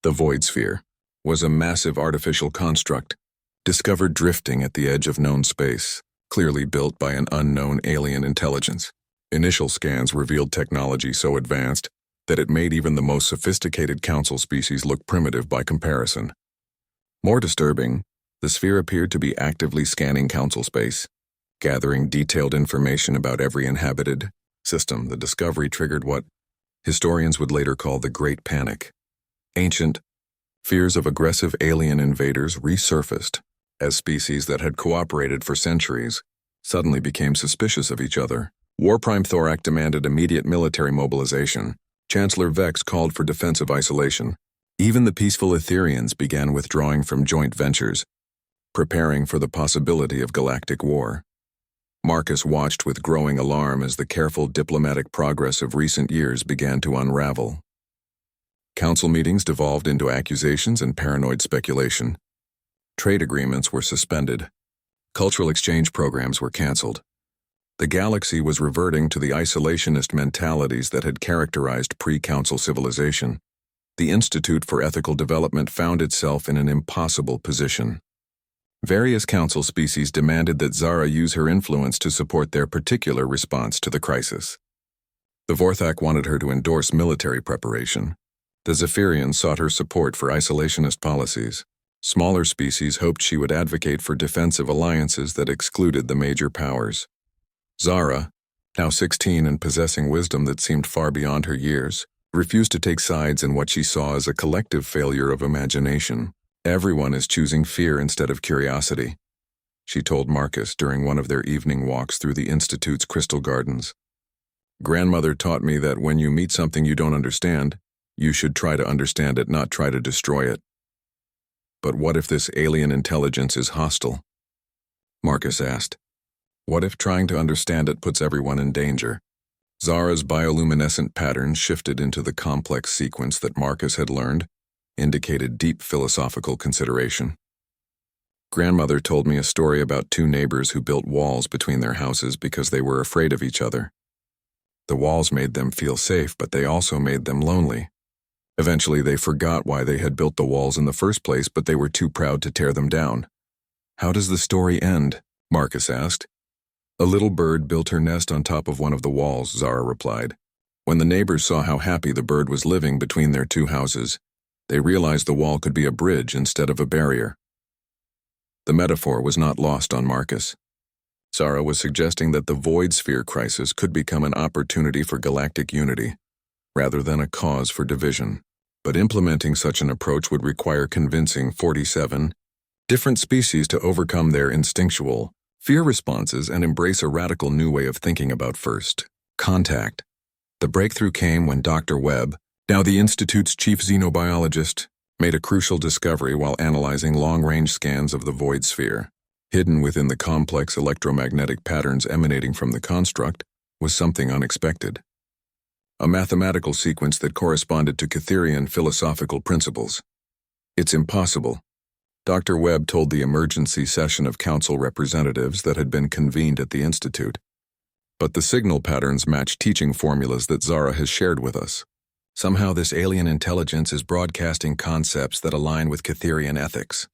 The Void Sphere was a massive artificial construct, discovered drifting at the edge of known space, clearly built by an unknown alien intelligence. Initial scans revealed technology so advanced that it made even the most sophisticated council species look primitive by comparison. More disturbing, the sphere appeared to be actively scanning council space, gathering detailed information about every inhabited system. The discovery triggered what historians would later call the Great Panic. Ancient fears of aggressive alien invaders resurfaced as species that had cooperated for centuries suddenly became suspicious of each other. War Prime Thorak demanded immediate military mobilization. Chancellor Vex called for defensive isolation. Even the peaceful Etherians began withdrawing from joint ventures, preparing for the possibility of galactic war. Marcus watched with growing alarm as the careful diplomatic progress of recent years began to unravel. Council meetings devolved into accusations and paranoid speculation. Trade agreements were suspended. Cultural exchange programs were canceled. The galaxy was reverting to the isolationist mentalities that had characterized pre-council civilization. The Institute for Ethical Development found itself in an impossible position. Various council species demanded that Zara use her influence to support their particular response to the crisis. The Vorthak wanted her to endorse military preparation. The Zephyrians sought her support for isolationist policies. Smaller species hoped she would advocate for defensive alliances that excluded the major powers. Zara, now 16 and possessing wisdom that seemed far beyond her years, refused to take sides in what she saw as a collective failure of imagination. Everyone is choosing fear instead of curiosity, she told Marcus during one of their evening walks through the Institute's crystal gardens. Grandmother taught me that when you meet something you don't understand, you should try to understand it, not try to destroy it. But what if this alien intelligence is hostile? Marcus asked. What if trying to understand it puts everyone in danger? Zara's bioluminescent patterns shifted into the complex sequence that Marcus had learned, indicated deep philosophical consideration. Grandmother told me a story about two neighbors who built walls between their houses because they were afraid of each other. The walls made them feel safe, but they also made them lonely. Eventually, they forgot why they had built the walls in the first place, but they were too proud to tear them down. "How does the story end?" Marcus asked. "A little bird built her nest on top of one of the walls," Zara replied. When the neighbors saw how happy the bird was living between their two houses, they realized the wall could be a bridge instead of a barrier. The metaphor was not lost on Marcus. Zara was suggesting that the void sphere crisis could become an opportunity for galactic unity, rather than a cause for division. But implementing such an approach would require convincing 47 different species to overcome their instinctual fear responses and embrace a radical new way of thinking about first contact. The breakthrough came when Dr. Webb, now the Institute's chief xenobiologist, made a crucial discovery while analyzing long-range scans of the void sphere. Hidden within the complex electromagnetic patterns emanating from the construct was something unexpected. A mathematical sequence that corresponded to Cytherian philosophical principles. "It's impossible," Dr. Webb told the emergency session of council representatives that had been convened at the Institute. "But the signal patterns match teaching formulas that Zara has shared with us. Somehow this alien intelligence is broadcasting concepts that align with Cytherian ethics."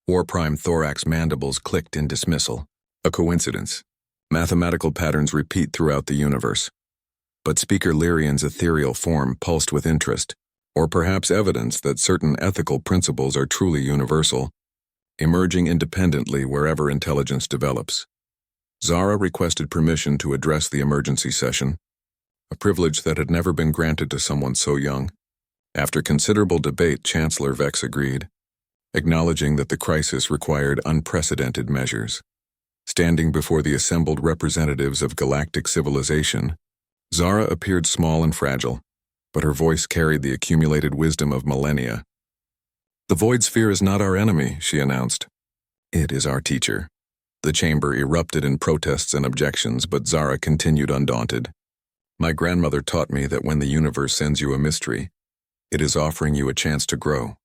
War Prime Thorax mandibles clicked in dismissal. A coincidence. Mathematical patterns repeat throughout the universe. But Speaker Lyrian's ethereal form pulsed with interest, or perhaps evidence that certain ethical principles are truly universal, emerging independently wherever intelligence develops. Zara requested permission to address the emergency session, a privilege that had never been granted to someone so young. After considerable debate, Chancellor Vex agreed, acknowledging that the crisis required unprecedented measures. Standing before the assembled representatives of galactic civilization, Zara appeared small and fragile, but her voice carried the accumulated wisdom of millennia. "The void sphere is not our enemy," she announced. "It is our teacher." The chamber erupted in protests and objections, but Zara continued undaunted. "My grandmother taught me that when the universe sends you a mystery, it is offering you a chance to grow.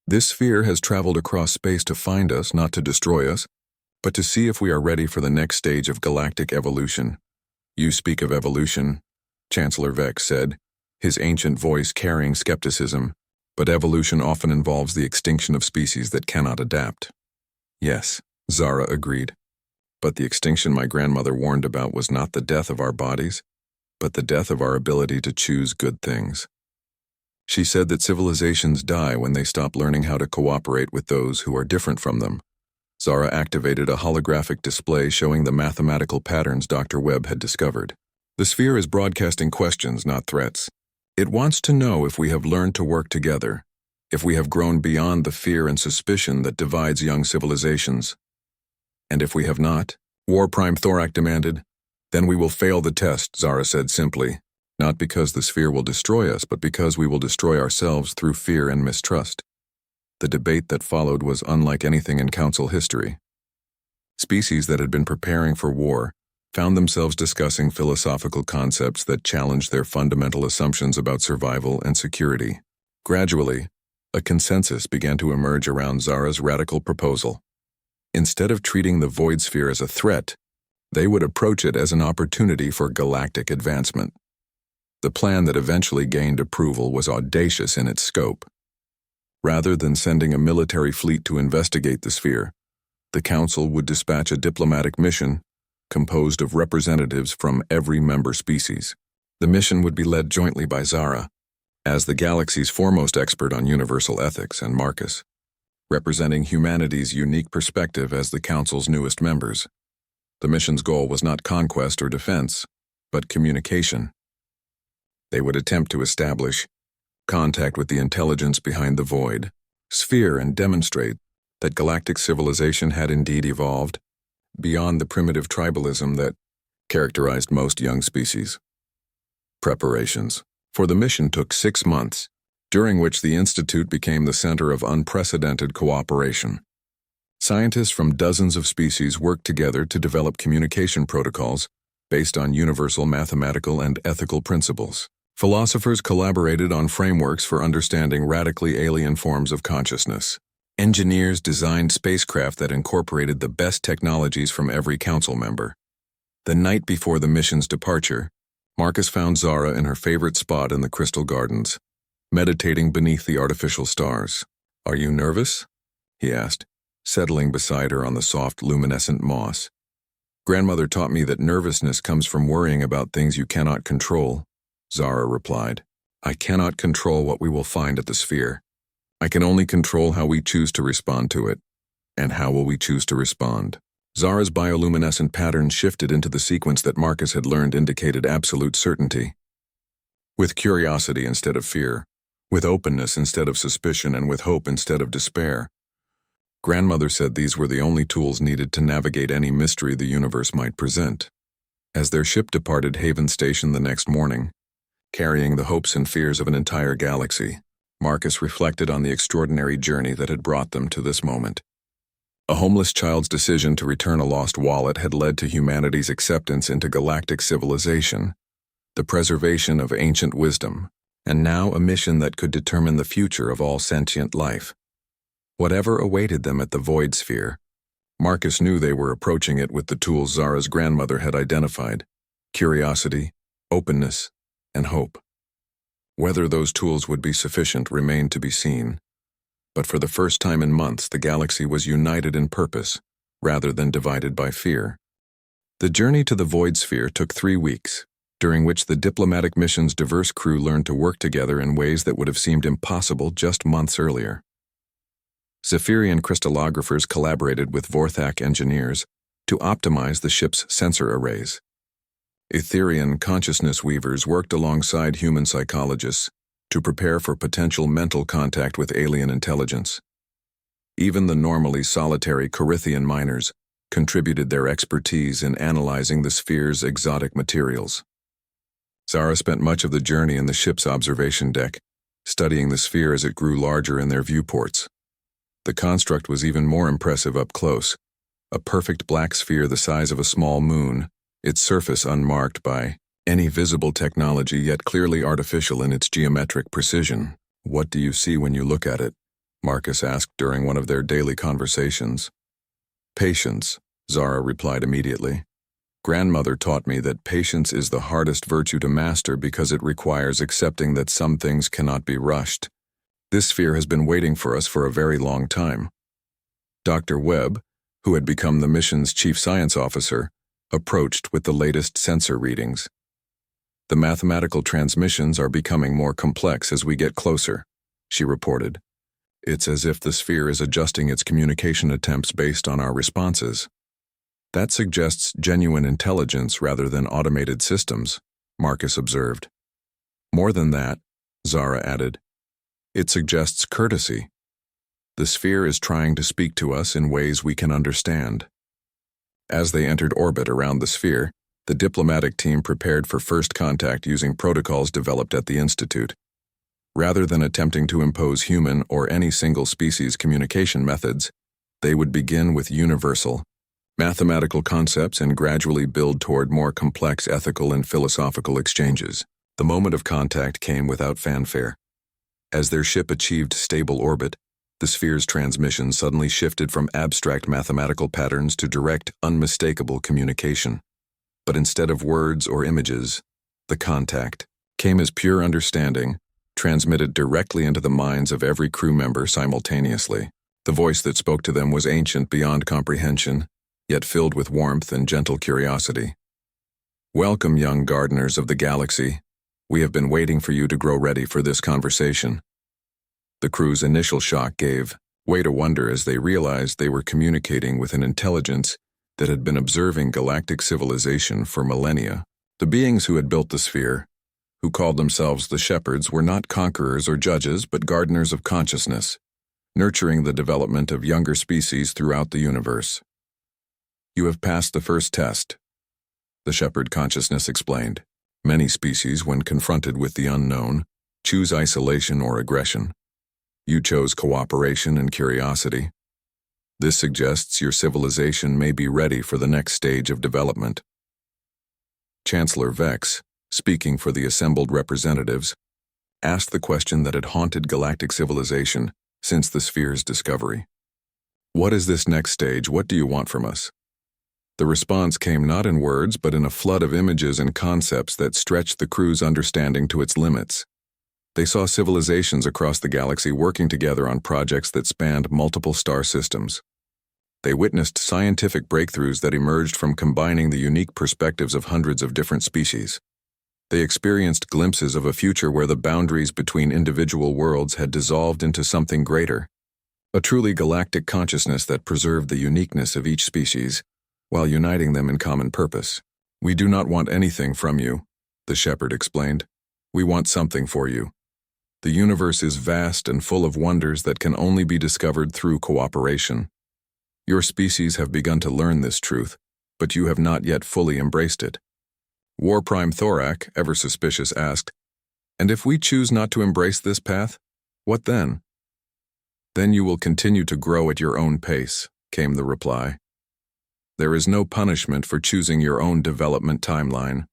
This sphere has traveled across space to find us, not to destroy us, but to see if we are ready for the next stage of galactic evolution." "You speak of evolution," Chancellor Vex said, his ancient voice carrying skepticism, "but evolution often involves the extinction of species that cannot adapt." "Yes," Zara agreed. "But the extinction my grandmother warned about was not the death of our bodies, but the death of our ability to choose good things. She said that civilizations die when they stop learning how to cooperate with those who are different from them." Zara activated a holographic display showing the mathematical patterns Dr. Webb had discovered. "The sphere is broadcasting questions, not threats. It wants to know if we have learned to work together, if we have grown beyond the fear and suspicion that divides young civilizations. And if we have not," War Prime Thorak demanded, "then we will fail the test," Zara said simply, "not because the sphere will destroy us, but because we will destroy ourselves through fear and mistrust." The debate that followed was unlike anything in Council history. Species that had been preparing for war found themselves discussing philosophical concepts that challenged their fundamental assumptions about survival and security. Gradually, a consensus began to emerge around Zara's radical proposal. Instead of treating the void sphere as a threat, they would approach it as an opportunity for galactic advancement. The plan that eventually gained approval was audacious in its scope. Rather than sending a military fleet to investigate the sphere, the Council would dispatch a diplomatic mission composed of representatives from every member species. The mission would be led jointly by Zara, as the galaxy's foremost expert on universal ethics, and Marcus, representing humanity's unique perspective as the Council's newest members. The mission's goal was not conquest or defense, but communication. They would attempt to establish contact with the intelligence behind the void sphere and demonstrate that galactic civilization had indeed evolved beyond the primitive tribalism that characterized most young species. Preparations for the mission took 6 months, during which the Institute became the center of unprecedented cooperation. Scientists from dozens of species worked together to develop communication protocols based on universal mathematical and ethical principles. Philosophers collaborated on frameworks for understanding radically alien forms of consciousness. Engineers designed spacecraft that incorporated the best technologies from every council member. The night before the mission's departure, Marcus found Zara in her favorite spot in the Crystal Gardens, meditating beneath the artificial stars. "Are you nervous?" he asked, settling beside her on the soft, luminescent moss. "Grandmother taught me that nervousness comes from worrying about things you cannot control," Zara replied. "I cannot control what we will find at the sphere. I can only control how we choose to respond to it. And how will we choose to respond?" Zara's bioluminescent pattern shifted into the sequence that Marcus had learned indicated absolute certainty. With curiosity instead of fear, with openness instead of suspicion, and with hope instead of despair. Grandmother said these were the only tools needed to navigate any mystery the universe might present. As their ship departed Haven Station the next morning, carrying the hopes and fears of an entire galaxy, Marcus reflected on the extraordinary journey that had brought them to this moment. A homeless child's decision to return a lost wallet had led to humanity's acceptance into galactic civilization, the preservation of ancient wisdom, and now a mission that could determine the future of all sentient life. Whatever awaited them at the Void Sphere, Marcus knew they were approaching it with the tools Zara's grandmother had identified: curiosity, openness, and hope. Whether those tools would be sufficient remained to be seen. But for the first time in months, the galaxy was united in purpose, rather than divided by fear. The journey to the Void Sphere took 3 weeks, during which the diplomatic mission's diverse crew learned to work together in ways that would have seemed impossible just months earlier. Zephyrian crystallographers collaborated with Vorthak engineers to optimize the ship's sensor arrays. Etherian consciousness weavers worked alongside human psychologists to prepare for potential mental contact with alien intelligence. Even the normally solitary Corithian miners contributed their expertise in analyzing the sphere's exotic materials. Zara spent much of the journey in the ship's observation deck, studying the sphere as it grew larger in their viewports. The construct was even more impressive up close, a perfect black sphere the size of a small moon, its surface unmarked by any visible technology, yet clearly artificial in its geometric precision. "What do you see when you look at it?" Marcus asked during one of their daily conversations. "Patience," Zara replied immediately. "Grandmother taught me that patience is the hardest virtue to master because it requires accepting that some things cannot be rushed. This sphere has been waiting for us for a very long time." Dr. Webb, who had become the mission's chief science officer, approached with the latest sensor readings. "The mathematical transmissions are becoming more complex as we get closer," she reported. "It's as if the sphere is adjusting its communication attempts based on our responses." "That suggests genuine intelligence rather than automated systems," Marcus observed. "More than that," Zara added, "it suggests courtesy. The sphere is trying to speak to us in ways we can understand." As they entered orbit around the sphere, the diplomatic team prepared for first contact using protocols developed at the Institute. Rather than attempting to impose human or any single species communication methods, they would begin with universal, mathematical concepts and gradually build toward more complex ethical and philosophical exchanges. The moment of contact came without fanfare. As their ship achieved stable orbit, the sphere's transmission suddenly shifted from abstract mathematical patterns to direct, unmistakable communication. But instead of words or images, the contact came as pure understanding, transmitted directly into the minds of every crew member simultaneously. The voice that spoke to them was ancient beyond comprehension, yet filled with warmth and gentle curiosity. "Welcome, young gardeners of the galaxy. We have been waiting for you to grow ready for this conversation." The crew's initial shock gave way to wonder as they realized they were communicating with an intelligence that had been observing galactic civilization for millennia. The beings who had built the sphere, who called themselves the Shepherds, were not conquerors or judges but gardeners of consciousness, nurturing the development of younger species throughout the universe. "You have passed the first test," the Shepherd consciousness explained. "Many species, when confronted with the unknown, choose isolation or aggression. You chose cooperation and curiosity. This suggests your civilization may be ready for the next stage of development." Chancellor Vex, speaking for the assembled representatives, asked the question that had haunted galactic civilization since the sphere's discovery. What is this next stage? What do you want from us? The response came not in words, but in a flood of images and concepts that stretched the crew's understanding to its limits. They saw civilizations across the galaxy working together on projects that spanned multiple star systems. They witnessed scientific breakthroughs that emerged from combining the unique perspectives of hundreds of different species. They experienced glimpses of a future where the boundaries between individual worlds had dissolved into something greater, a truly galactic consciousness that preserved the uniqueness of each species while uniting them in common purpose. "We do not want anything from you," the shepherd explained. "We want something for you. The universe is vast and full of wonders that can only be discovered through cooperation. Your species have begun to learn this truth, but you have not yet fully embraced it." War Prime Thorak, ever suspicious, asked, "And if we choose not to embrace this path, what then?" "Then you will continue to grow at your own pace," came the reply. "There is no punishment for choosing your own development timeline,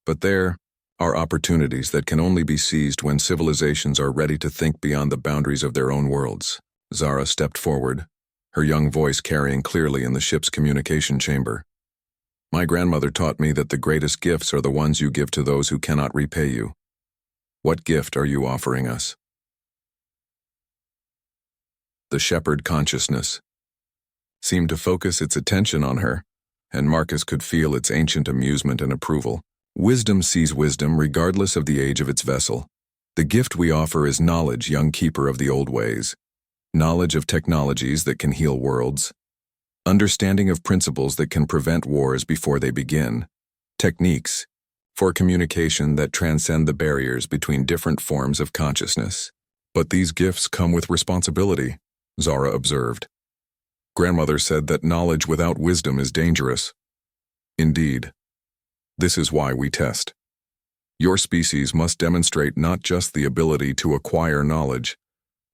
but there are opportunities that can only be seized when civilizations are ready to think beyond the boundaries of their own worlds." Zara stepped forward, her young voice carrying clearly in the ship's communication chamber. "My grandmother taught me that the greatest gifts are the ones you give to those who cannot repay you. What gift are you offering us?" The shepherd consciousness seemed to focus its attention on her, and Marcus could feel its ancient amusement and approval. "Wisdom sees wisdom regardless of the age of its vessel. The gift we offer is knowledge, young keeper of the old ways. Knowledge of technologies that can heal worlds. Understanding of principles that can prevent wars before they begin. Techniques for communication that transcend the barriers between different forms of consciousness. But these gifts come with responsibility," Zara observed. "Grandmother said that knowledge without wisdom is dangerous." "Indeed. This is why we test. Your species must demonstrate not just the ability to acquire knowledge,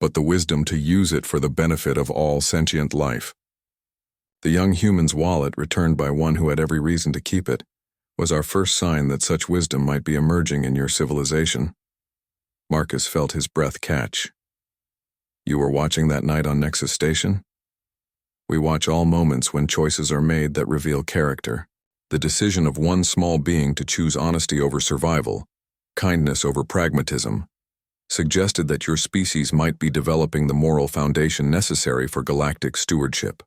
but the wisdom to use it for the benefit of all sentient life." The young human's wallet, returned by one who had every reason to keep it, was our first sign that such wisdom might be emerging in your civilization. Marcus felt his breath catch. "You were watching that night on Nexus Station?" "We watch all moments when choices are made that reveal character. The decision of one small being to choose honesty over survival, kindness over pragmatism, suggested that your species might be developing the moral foundation necessary for galactic stewardship."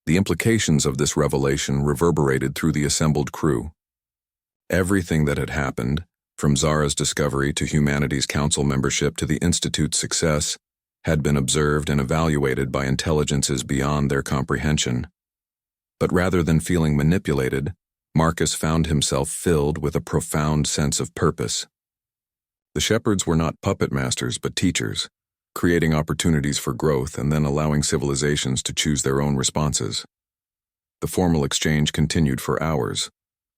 The implications of this revelation reverberated through the assembled crew. Everything that had happened, from Zara's discovery to humanity's council membership to the Institute's success, had been observed and evaluated by intelligences beyond their comprehension. But rather than feeling manipulated, Marcus found himself filled with a profound sense of purpose. The shepherds were not puppet masters but teachers, creating opportunities for growth and then allowing civilizations to choose their own responses. The formal exchange continued for hours,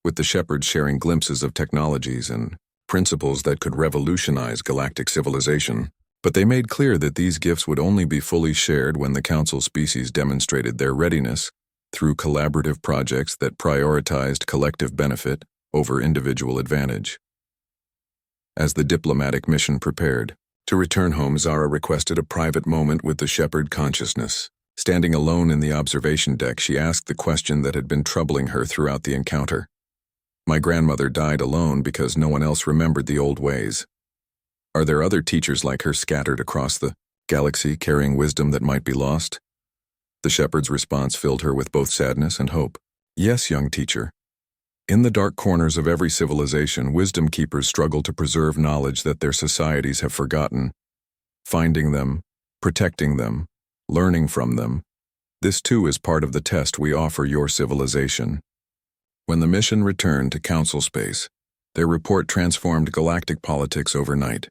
with the shepherds sharing glimpses of technologies and principles that could revolutionize galactic civilization. But they made clear that these gifts would only be fully shared when the council species demonstrated their readiness through collaborative projects that prioritized collective benefit over individual advantage. As the diplomatic mission prepared to return home, Zara requested a private moment with the shepherd consciousness. Standing alone in the observation deck, she asked the question that had been troubling her throughout the encounter. "My grandmother died alone because no one else remembered the old ways. Are there other teachers like her scattered across the galaxy carrying wisdom that might be lost?" The shepherd's response filled her with both sadness and hope. "Yes, young teacher. In the dark corners of every civilization, wisdom keepers struggle to preserve knowledge that their societies have forgotten. Finding them, protecting them, learning from them, this too is part of the test we offer your civilization." When the mission returned to council space, their report transformed galactic politics overnight.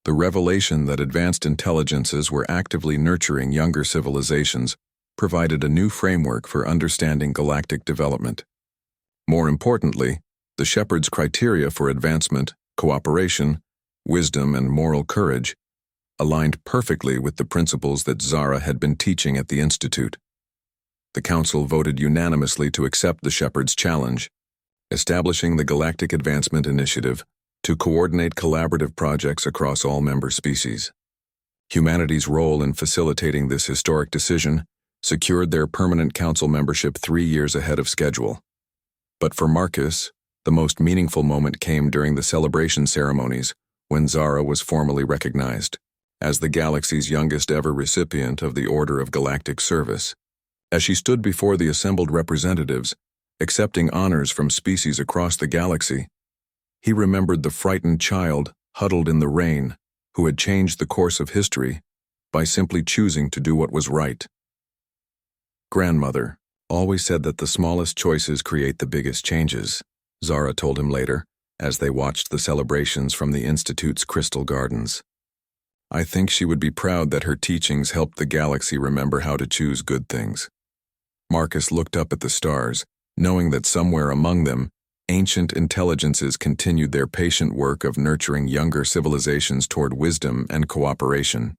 The revelation that advanced intelligences were actively nurturing younger civilizations provided a new framework for understanding galactic development. More importantly, the shepherd's criteria for advancement, cooperation, wisdom, and moral courage aligned perfectly with the principles that Zara had been teaching at the Institute. The council voted unanimously to accept the shepherd's challenge, establishing the Galactic Advancement Initiative to coordinate collaborative projects across all member species. Humanity's role in facilitating this historic decision secured their permanent council membership 3 years ahead of schedule. But for Marcus, the most meaningful moment came during the celebration ceremonies when Zara was formally recognized as the galaxy's youngest ever recipient of the Order of Galactic Service. As she stood before the assembled representatives, accepting honors from species across the galaxy, he remembered the frightened child huddled in the rain who had changed the course of history by simply choosing to do what was right. "Grandmother always said that the smallest choices create the biggest changes," Zara told him later, as they watched the celebrations from the Institute's crystal gardens. "I think she would be proud that her teachings helped the galaxy remember how to choose good things." Marcus looked up at the stars, knowing that somewhere among them, ancient intelligences continued their patient work of nurturing younger civilizations toward wisdom and cooperation.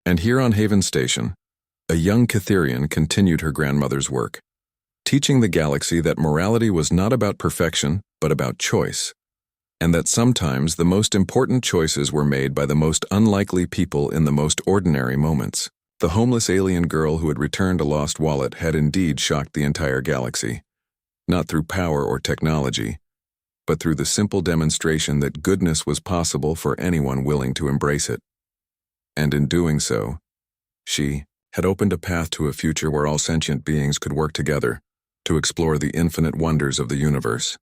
And here on Haven Station, a young Catherian continued her grandmother's work, teaching the galaxy that morality was not about perfection, but about choice, and that sometimes the most important choices were made by the most unlikely people in the most ordinary moments. The homeless alien girl who had returned a lost wallet had indeed shocked the entire galaxy, not through power or technology, but through the simple demonstration that goodness was possible for anyone willing to embrace it. And in doing so, she had opened a path to a future where all sentient beings could work together to explore the infinite wonders of the universe.